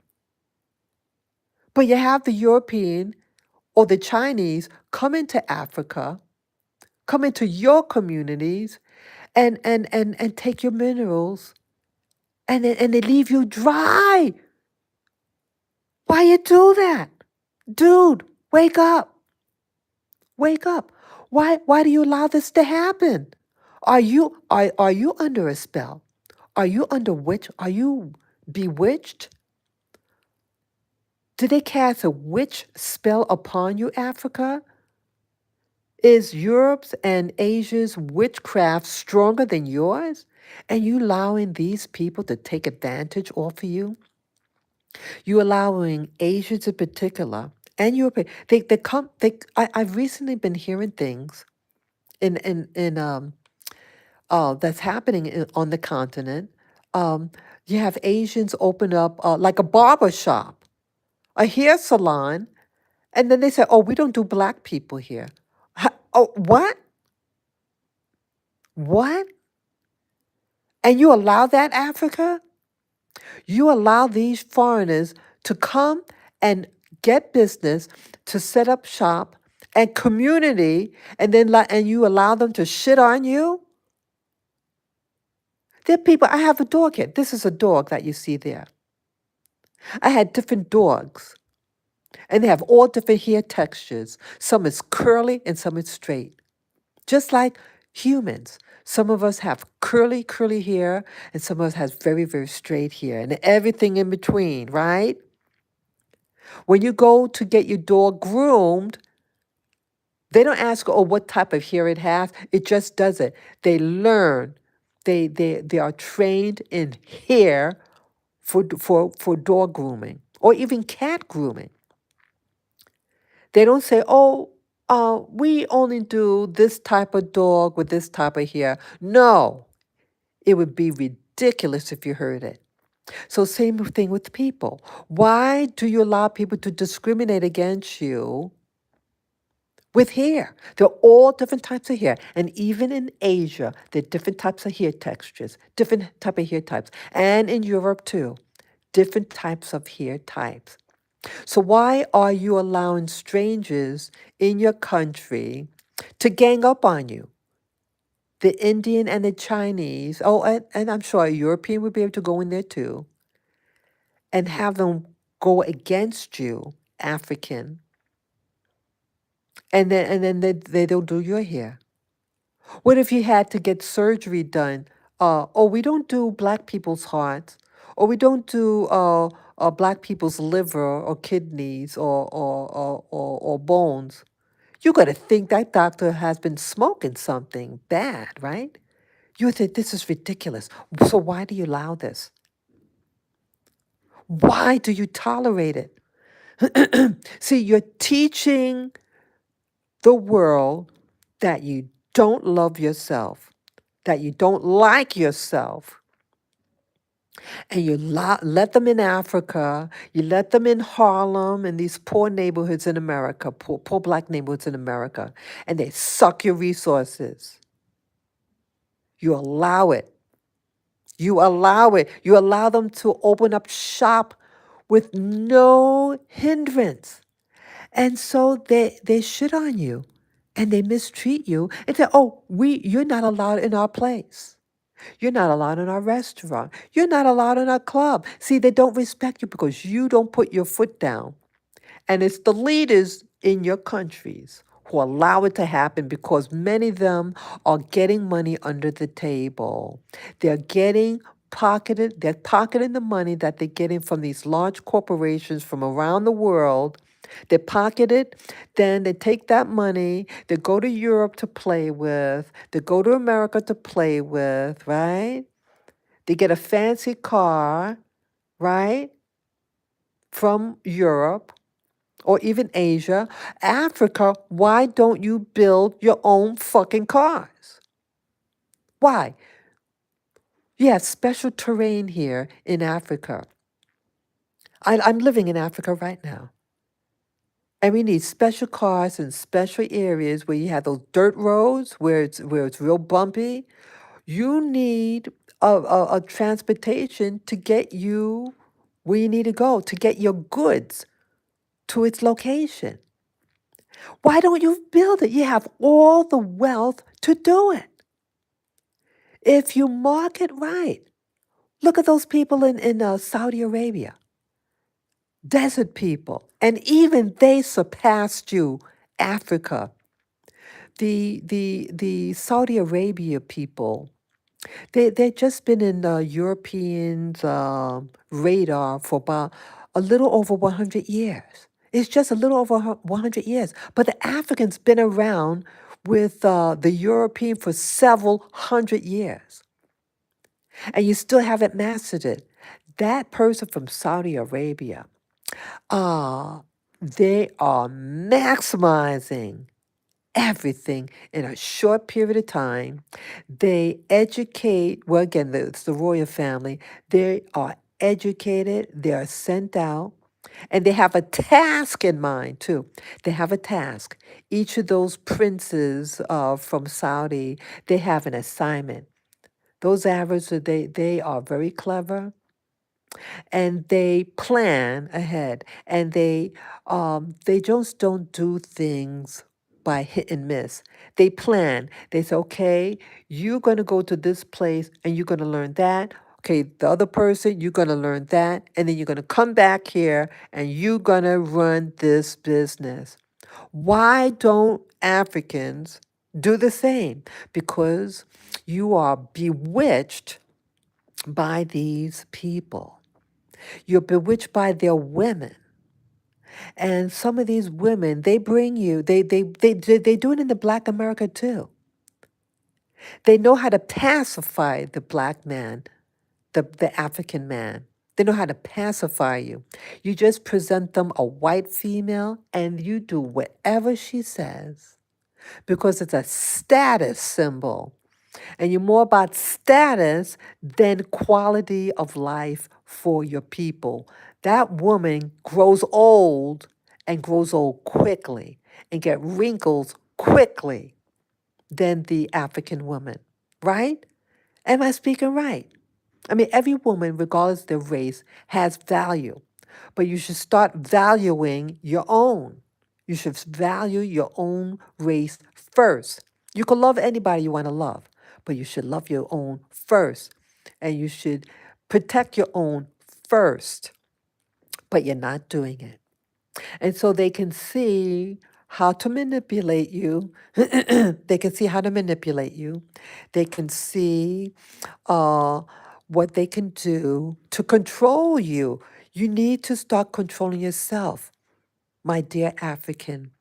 But you have the European or the Chinese come into Africa, come into your communities and take your minerals and they leave you dry. Why you do that? Dude, wake up. Wake up. Why do you allow this to happen? Are you under a spell? Are you under witch? Are you bewitched? Did they cast a witch spell upon you, Africa? Is Europe's and Asia's witchcraft stronger than yours? And you allowing these people to take advantage off of you? You allowing Asians in particular and Europe. They come. I've recently been hearing things in that's happening on the continent. Um, you have Asians open up like a barber shop, a hair salon, and then they say, "Oh, we don't do black people here." Oh, what? What? And you allow that, Africa? You allow these foreigners to come and get business, to set up shop and community, and then and you allow them to shit on you? There are people, I have a dog here. This is a dog that you see there. I had different dogs, and they have all different hair textures. Some is curly and some is straight. Just like humans. Some of us have curly hair, and some of us has very straight hair, and everything in between, right? When you go to get your dog groomed, they don't ask, oh, what type of hair it has. It just does it. They learn. They are trained in hair for dog grooming or even cat grooming. They don't say, oh, we only do this type of dog with this type of hair. No, it would be ridiculous if you heard it. So same thing with people. Why do you allow people to discriminate against you with hair? There are all different types of hair. And even in Asia, there are different types of hair textures, different type of hair types. And in Europe too, different types of hair types. So why are you allowing strangers in your country to gang up on you? The Indian and the Chinese, oh, and I'm sure a European would be able to go in there too, and have them go against you, African, and then they don't do your hair. What if you had to get surgery done? Oh, we don't do black people's hearts, or we don't do black people's liver or kidneys or bones. You got to think that doctor has been smoking something bad, right? You would think this is ridiculous. So why do you allow this? Why do you tolerate it? See, you're teaching the world that you don't love yourself, that you don't like yourself. And you let them in Africa, you let them in Harlem and these poor neighborhoods in America, poor black neighborhoods in America, and they suck your resources. You allow it. You allow it. You allow them to open up shop with no hindrance. And so they shit on you and they mistreat you and say, oh, you're not allowed in our place. You're not allowed in our restaurant. You're not allowed in our club. See, they don't respect you because you don't put your foot down. And it's the leaders in your countries who allow it to happen because many of them are getting money under the table. They're pocketing the money that they're getting from these large corporations from around the world. They pocket it, then they take that money, they go to Europe to play with, they go to America to play with, right? They get a fancy car, right, from Europe or even Asia. Africa, why don't you build your own fucking cars? Why? You have special terrain here in Africa. I'm living in Africa right now. And we need special cars in special areas where you have those dirt roads where it's real bumpy. You need a transportation to get you where you need to go, to get your goods to its location. Why don't you build it? You have all the wealth to do it. If you market right, look at those people in Saudi Arabia, desert people, and even they surpassed you, Africa. The Saudi Arabia people, they've just been in the Europeans' radar for about a little over 100 years. It's just a little over 100 years. But the Africans been around with the European for several hundred years. And you still haven't mastered it. That person from Saudi Arabia, uh, they are maximizing everything in a short period of time. They educate, well, again, it's the royal family. They are educated, they are sent out, and they have a task in mind, too. They have a task. Each of those princes from Saudi, they have an assignment. Those Arabs, they are very clever and they plan ahead and they just don't do things by hit and miss. They plan. They say, okay, you're going to go to this place and you're going to learn that. Okay, the other person, you're going to learn that. And then you're going to come back here and you're going to run this business. Why don't Africans do the same? Because you are bewitched by these people. You're bewitched by their women. And some of these women, they bring you, they do it in the Black America too. They know how to pacify the black man, the African man. They know how to pacify you. You just present them a white female and you do whatever she says because it's a status symbol. And you're more about status than quality of life for your people. That woman grows old and grows old quickly and get wrinkles quickly than the African woman, right? Am I speaking right? I mean, every woman, regardless of their race, has value, but you should start valuing your own. You should value your own race first. You can love anybody you want to love, but you should love your own first. And you should protect your own first, but you're not doing it. And so they can see how to manipulate you. They can see how to manipulate you. They can see uh, what they can do to control you. You need to start controlling yourself, my dear African,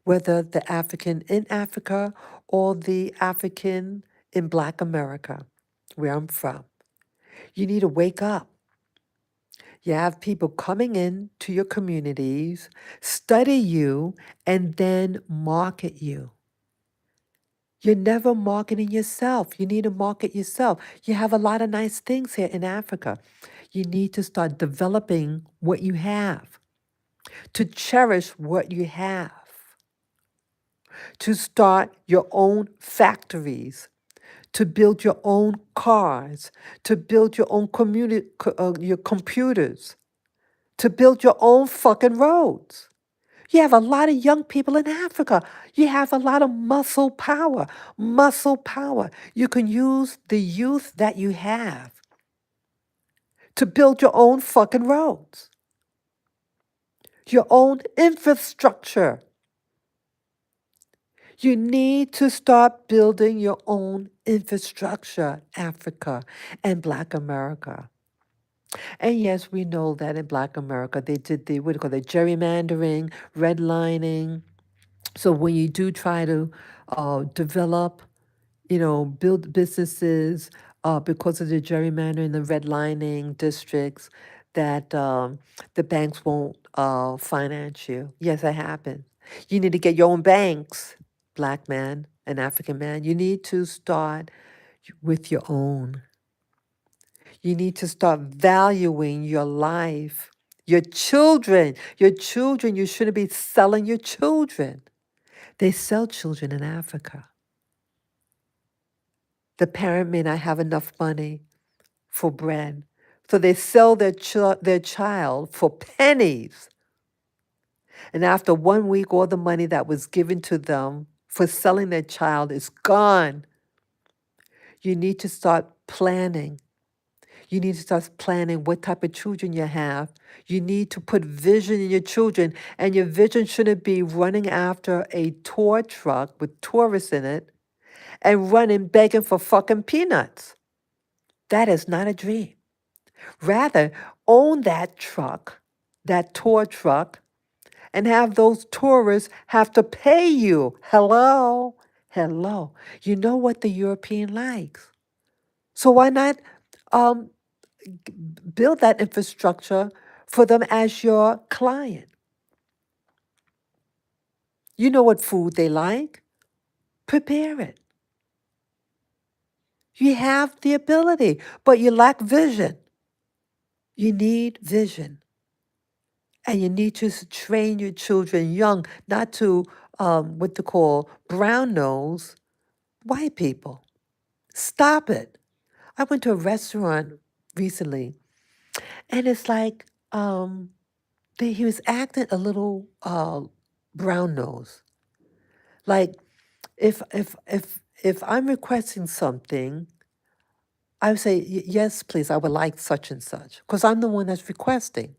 whether the African in Africa or the African in Black America, where I'm from. You need to wake up. You have people coming in to your communities, study you, and then market you. You're never marketing yourself. You need to market yourself. You have a lot of nice things here in Africa. You need to start developing what you have, to cherish what you have, to start your own factories, to build your own cars, to build your own your computers, to build your own fucking roads. You have a lot of young people in Africa. You have a lot of muscle power. Muscle power. You can use the youth that you have to build your own fucking roads, your own infrastructure. You need to start building your own infrastructure, Africa and Black America. And yes, we know that in Black America, they did the, what do you call it, gerrymandering, redlining. So when you do try to develop, build businesses because of the gerrymandering, the redlining districts, that the banks won't finance you. Yes, it happens. You need to get your own banks, Black man and African man. You need to start with your own. You need to start valuing your life, your children. Your children, you shouldn't be selling your children. They sell children in Africa. The parent may not have enough money for bread, so they sell their child for pennies. And after 1 week, all the money that was given to them for selling their child is gone. You need to start planning. You need to start planning what type of children you have. You need to put vision in your children, and your vision shouldn't be running after a tour truck with tourists in it and running begging for fucking peanuts. That is not a dream. Rather, own that truck, that tour truck, and have those tourists have to pay you. Hello? Hello. You know what the European likes. So why not um, build that infrastructure for them as your client? You know what food they like. Prepare it. You have the ability, but you lack vision. You need vision. And you need to train your children young not to what they call brown nose white people. Stop it. I went to a restaurant recently, and it's like he was acting a little brown nose. Like if I'm requesting something, I would say yes, please. I would like such and such because I'm the one that's requesting.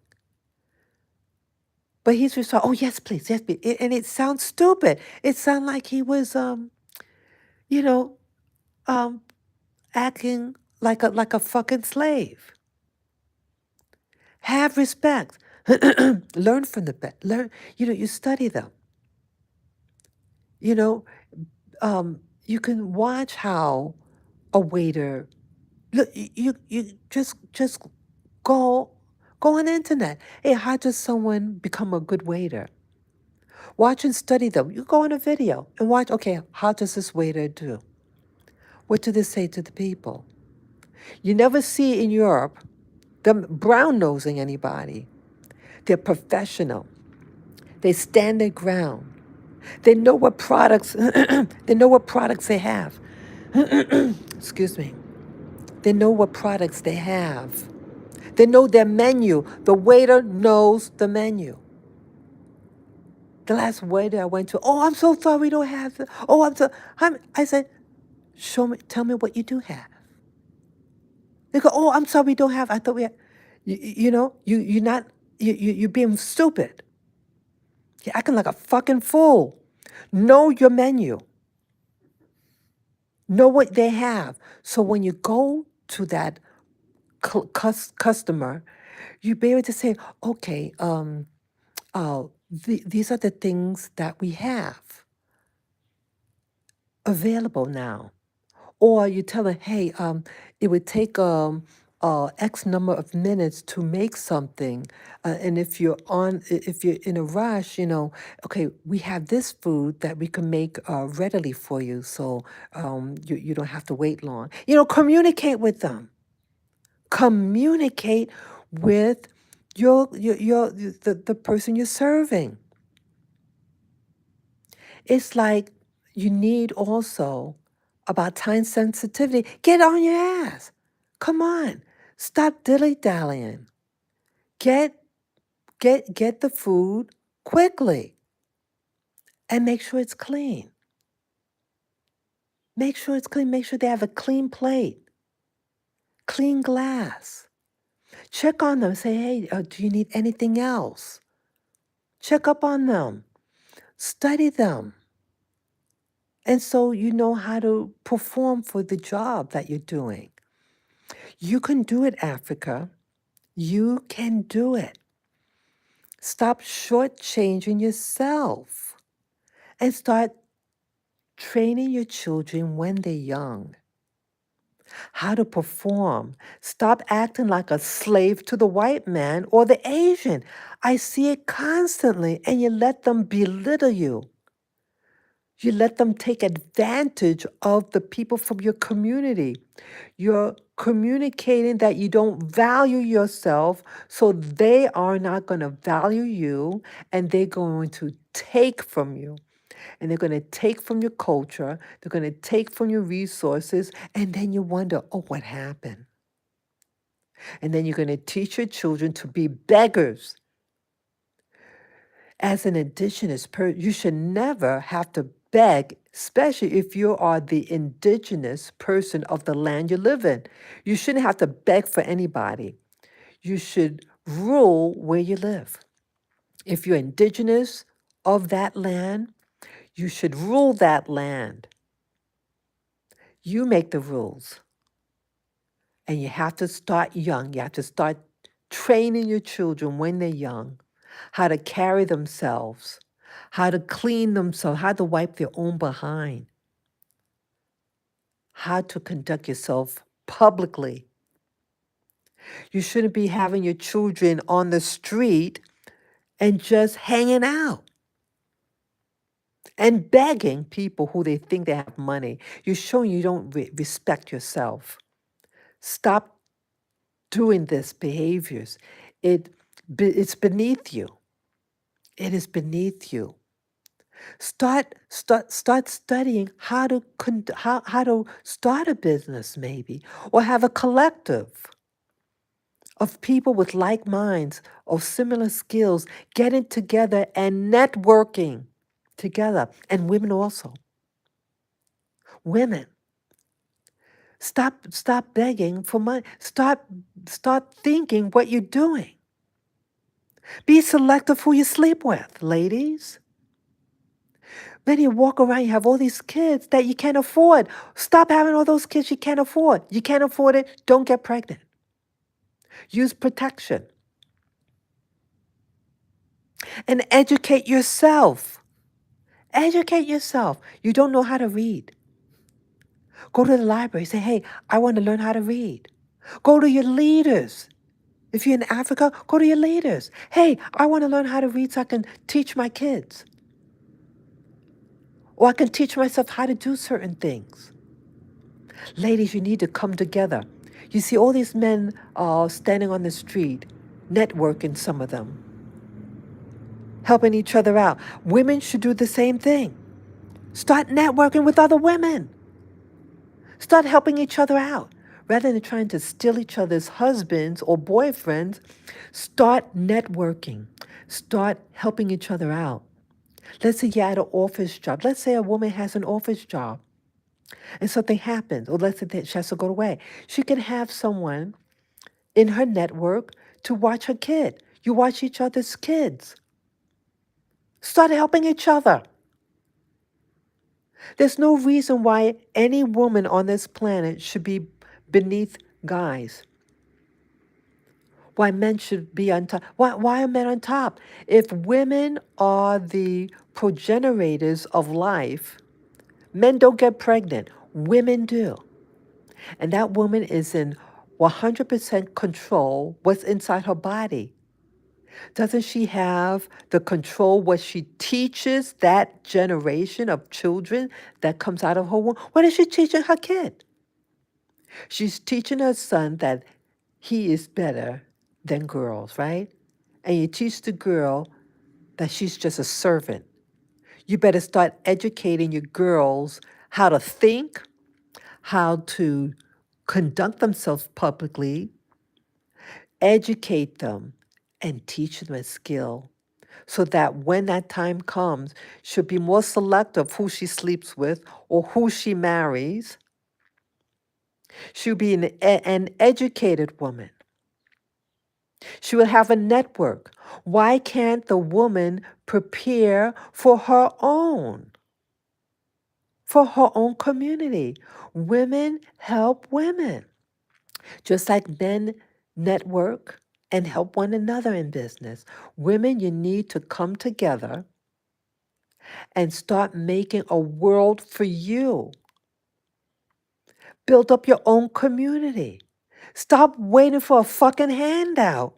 But he's just like, oh yes, please, yes, please. And it sounds stupid. It sounds like he was, you know, um, acting like a fucking slave. Have respect. Learn from the best. Learn. You study them. You know, you can watch how a waiter. Look, you just go on the internet. Hey, how does someone become a good waiter? Watch and study them. You go on a video and watch, okay, how does this waiter do? What do they say to the people? You never see in Europe them brown nosing anybody. They're professional. They stand their ground. They know what products they know what products they have. Excuse me. They know what products they have. They know their menu. The waiter knows the menu. The last waiter I went to, oh, I'm so sorry we don't have it. Oh, I said, show me, tell me what you do have. They go, oh, I'm sorry we don't have. I thought we had. You're not. You're being stupid. You're acting like a fucking fool. Know your menu. Know what they have. So when you go to that customer, you be able to say, okay, these are the things that we have available now. Or you tell them, hey, it would take X number of minutes to make something. And if you're in a rush, okay, we have this food that we can make readily for you, so you don't have to wait long. Communicate with them. Communicate with the person you're serving. It's like you need also about time sensitivity. Get on your ass. Come on. Stop dilly-dallying. Get get the food quickly and make sure it's clean. Make sure it's clean. Make sure they have a clean plate, clean glass. Check on them. Say, hey, do you need anything else? Check up on them. Study them. And so you know how to perform for the job that you're doing. You can do it, Africa. You can do it. Stop shortchanging yourself and start training your children when they're young how to perform. Stop acting like a slave to the white man or the Asian. I see it constantly, and you let them belittle you. You let them take advantage of the people from your community. You're communicating that you don't value yourself, so they are not going to value you, and they're going to take from you. And they're going to take from your culture, they're going to take from your resources, and then you wonder, oh, what happened? And then you're going to teach your children to be beggars. As an indigenous person, you should never have to beg, especially if you are the indigenous person of the land you live in. You shouldn't have to beg for anybody. You should rule where you live. If you're indigenous of that land, you should rule that land. You make the rules. And you have to start young. You have to start training your children when they're young how to carry themselves, how to clean themselves, how to wipe their own behind, how to conduct yourself publicly. You shouldn't be having your children on the street and just hanging out and begging people who they think they have money. You're showing you don't respect yourself. Stop doing this behaviors. It's beneath you. It is beneath you. Start studying how to how to start a business maybe, or have a collective of people with like minds or similar skills getting together and networking together. And women also. Women. Stop begging for money. Start thinking what you're doing. Be selective who you sleep with, ladies. Then you walk around, you have all these kids that you can't afford. Stop having all those kids you can't afford. You can't afford it, don't get pregnant. Use protection. And educate yourself. Educate yourself. You don't know how to read. Go to the library. Say, hey, I want to learn how to read. Go to your leaders. If you're in Africa, go to your leaders. Hey, I want to learn how to read so I can teach my kids. Or I can teach myself how to do certain things. Ladies, you need to come together. You see all these men standing on the street, networking, some of them, helping each other out. Women should do the same thing. Start networking with other women. Start helping each other out. Rather than trying to steal each other's husbands or boyfriends, start networking. Start helping each other out. Let's say you're at an office job. Let's say a woman has an office job and something happens, or let's say that she has to go away. She can have someone in her network to watch her kid. You watch each other's kids. Start helping each other. There's no reason why any woman on this planet should be beneath guys. Why men should be on top. Why are men on top? If women are the progenitors of life, men don't get pregnant. Women do. And that woman is in 100% control what's inside her body? Doesn't she have the control what she teaches that generation of children that comes out of her womb? What is she teaching her kid? She's teaching her son that he is better than girls, right? And you teach the girl that she's just a servant. You better start educating your girls how to think, how to conduct themselves publicly, educate them, and teach them a skill so that when that time comes, she'll be more selective who she sleeps with or who she marries. She'll be an educated woman. She will have a network. Why can't the woman prepare for her own community? Women help women. Just like men network and help one another in business. Women, you need to come together and start making a world for you. Build up your own community. Stop waiting for a fucking handout.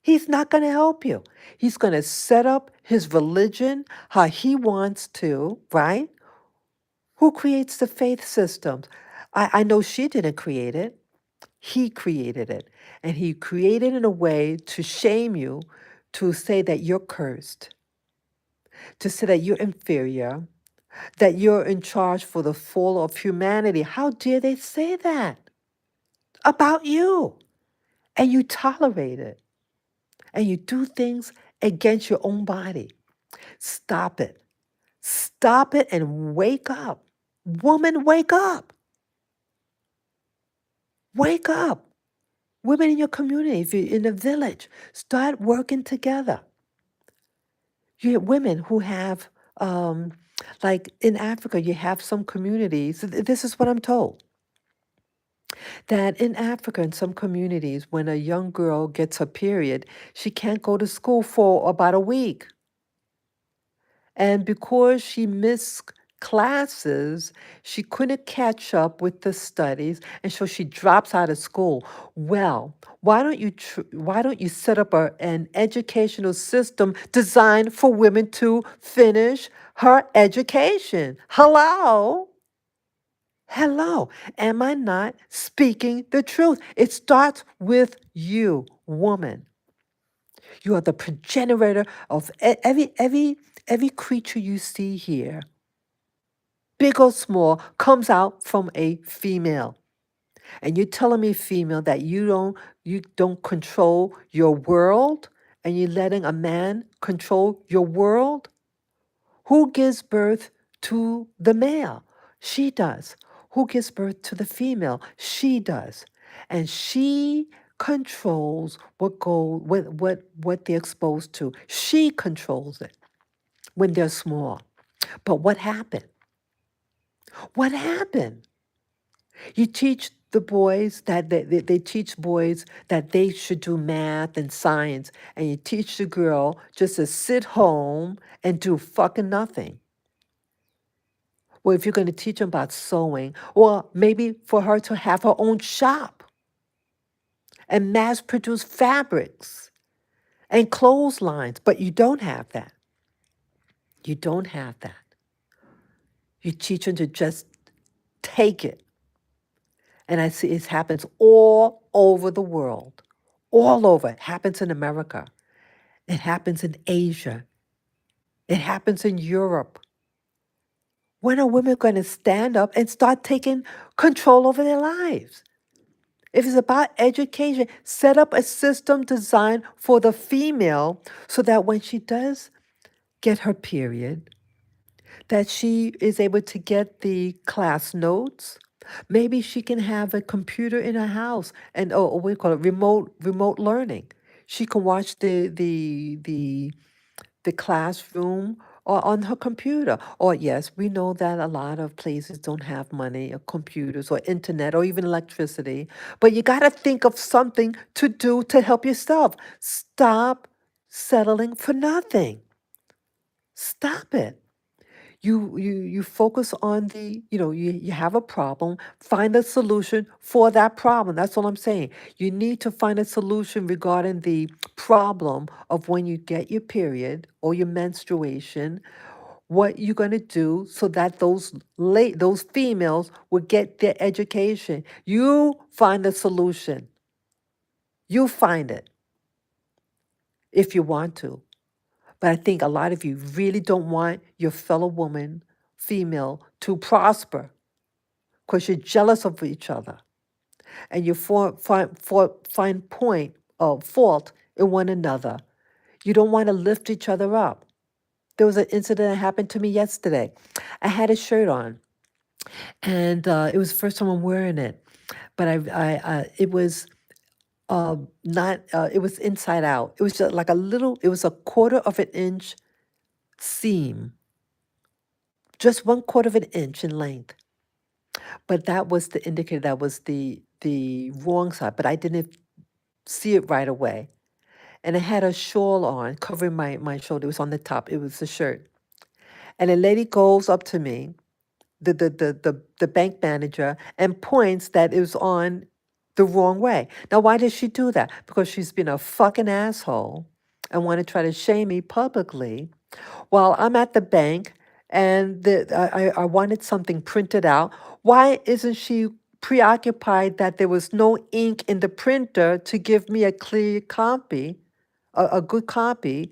He's not going to help you. He's going to set up his religion how he wants to, right? Who creates the faith systems? I know she didn't create it. He created it. And he created it in a way to shame you, to say that you're cursed, to say that you're inferior, that you're in charge for the fall of humanity. How dare they say that about you? And you tolerate it. And you do things against your own body. Stop it. Stop it and wake up. Woman, wake up. Wake up. Women in your community, if you're in a village, start working together. You have women who have, like in Africa, you have some communities. This is what I'm told. That in Africa, in some communities, when a young girl gets her period, she can't go to school for about a week. And because she missed classes, she couldn't catch up with the studies, and so she drops out of school. Well, why don't you set up an educational system designed for women to finish her education? Hello? Hello. Am I not speaking the truth? It starts with you, woman. You are the progenitor of every creature you see here, big or small, comes out from a female. And you're telling me, female, that you don't control your world and you're letting a man control your world? Who gives birth to the male? She does. Who gives birth to the female? She does. And she controls what they're exposed to. She controls it when they're small. But what happened? What happened? You teach the boys that they teach boys that they should do math and science, and you teach the girl just to sit home and do fucking nothing. Well, if you're going to teach them about sewing, or maybe for her to have her own shop and mass produce fabrics and clotheslines, but you don't have that. You don't have that. You teach them to just take it. And I see it happens all over the world. All over. It happens in America. It happens in Asia. It happens in Europe. When are women going to stand up and start taking control over their lives? If it's about education, set up a system designed for the female so that when she does get her period, that she is able to get the class notes. Maybe she can have a computer in her house and what do you call it, remote learning. She can watch the classroom or on her computer. Or yes, we know that a lot of places don't have money or computers or internet or even electricity. But you got to think of something to do to help yourself. Stop settling for nothing. Stop it. You focus on you have a problem, find a solution for that problem. That's all I'm saying. You need to find a solution regarding the problem of when you get your period or your menstruation, what you're going to do so that those females will get their education. You find the solution. You find it if you want to. But I think a lot of you really don't want your fellow woman, female, to prosper because you're jealous of each other and you find point of fault in one another. You don't want to lift each other up. There was an incident that happened to me yesterday. I had a shirt on, and it was the first time I'm wearing it. But it was not. It was inside out. It was just like a little. It was a quarter of an inch seam, just 1/4 of an inch in length. But that was the indicator. That was the wrong side. But I didn't see it right away. And I had a shawl on covering my shoulder. It was on the top. It was a shirt. And a lady goes up to me, the bank manager, and points that it was on the wrong way. Now, why did she do that? Because she's been a fucking asshole and want to try to shame me publicly while I'm at the bank and I wanted something printed out. Why isn't she preoccupied that there was no ink in the printer to give me a clear copy, a good copy?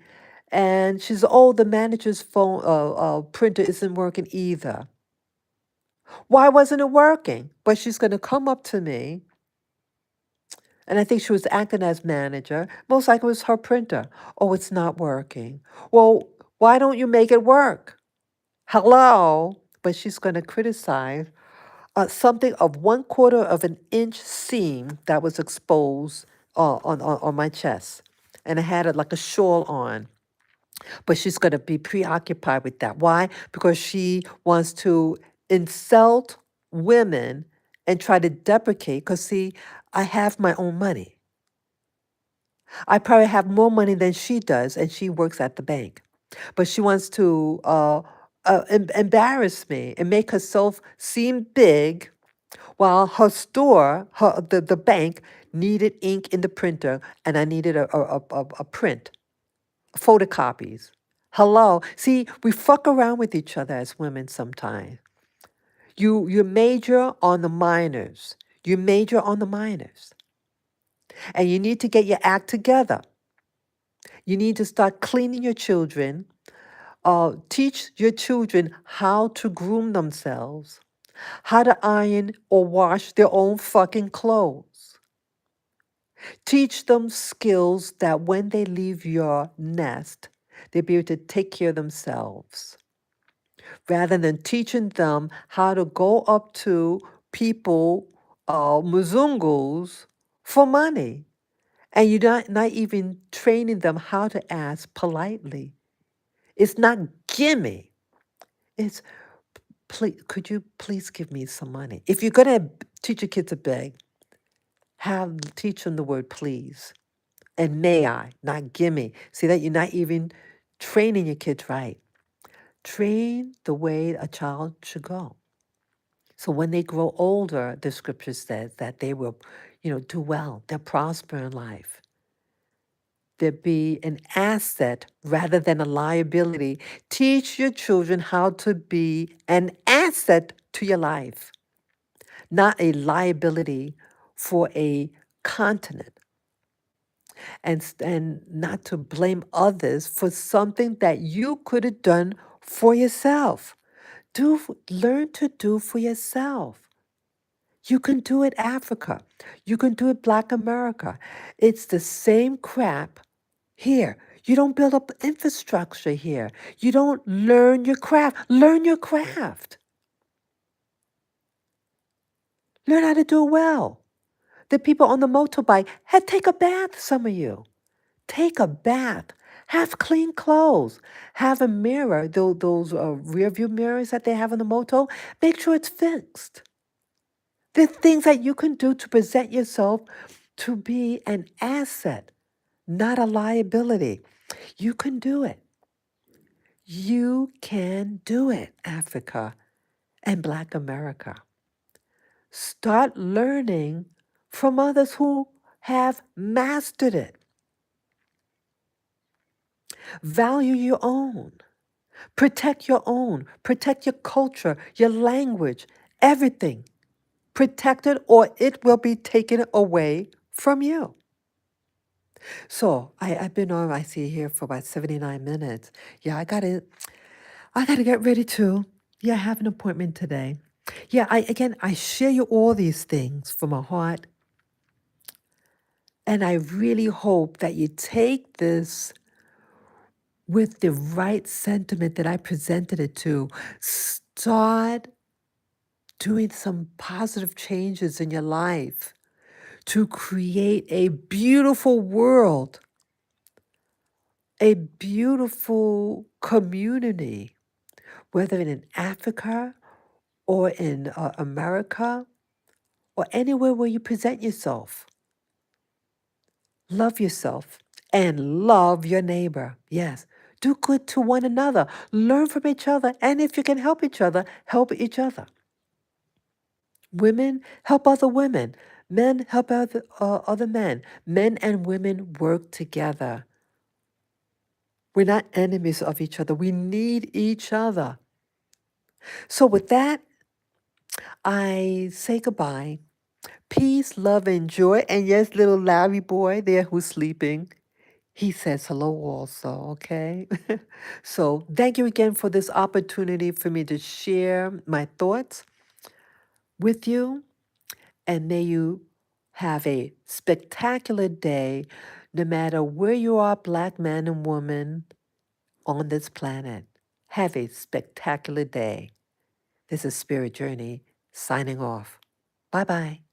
And she's, oh, the manager's phone printer isn't working either. Why wasn't it working? But she's going to come up to me, and I think she was acting as manager. Most likely it was her printer. Oh, it's not working. Well, why don't you make it work? Hello? But she's going to criticize something of 1/4 of an inch seam that was exposed on my chest. And I had it like a shawl on. But she's going to be preoccupied with that. Why? Because she wants to insult women and try to deprecate. Because, see, I have my own money. I probably have more money than she does, and she works at the bank. But she wants to embarrass me and make herself seem big while her store, the bank, needed ink in the printer, and I needed a print, photocopies. Hello. See, we fuck around with each other as women sometimes. You major on the minors. You major on the minors. And you need to get your act together. You need to start cleaning your children. Teach your children how to groom themselves, how to iron or wash their own fucking clothes. Teach them skills that when they leave your nest, they'll be able to take care of themselves. Rather than teaching them how to go up to people, Muzungus, for money. And you're not even training them how to ask politely. It's not gimme. It's, please, could you please give me some money? If you're going to teach a kid to beg, teach them the word please. And may I, not gimme. See that you're not even training your kids right. Train the way a child should go. So when they grow older, the scripture says that they will, do well. They'll prosper in life. They'll be an asset rather than a liability. Teach your children how to be an asset to your life, not a liability for a continent. And not to blame others for something that you could have done for yourself. Learn to do for yourself. You can do it, Africa. You can do it, Black America. It's the same crap here. You don't build up infrastructure here. You don't learn your craft. Learn your craft. Learn how to do it well. The people on the motorbike, take a bath, some of you. Take a bath. Have clean clothes. Have a mirror, those rear view mirrors that they have on the moto. Make sure it's fixed. There are things that you can do to present yourself to be an asset, not a liability. You can do it. You can do it, Africa and Black America. Start learning from others who have mastered it. Value your own. Protect your own. Protect your culture, your language, everything. Protect it or it will be taken away from you. So I've been on, I see here for about 79 minutes. Yeah, I gotta get ready too. Yeah, I have an appointment today. Yeah, I share you all these things from my heart. And I really hope that you take this with the right sentiment that I presented it to. Start doing some positive changes in your life to create a beautiful world, a beautiful community, whether in Africa or in America or anywhere where you present yourself. Love yourself and love your neighbor. Yes. Do good to one another. Learn from each other. And if you can help each other, help each other. Women, help other women. Men, help other men. Men and women work together. We're not enemies of each other. We need each other. So, with that, I say goodbye. Peace, love, and joy. And yes, little Larry boy there who's sleeping, he says hello also, okay? So, thank you again for this opportunity for me to share my thoughts with you. And may you have a spectacular day, no matter where you are, Black man and woman on this planet. Have a spectacular day. This is Spirit Journey signing off. Bye bye.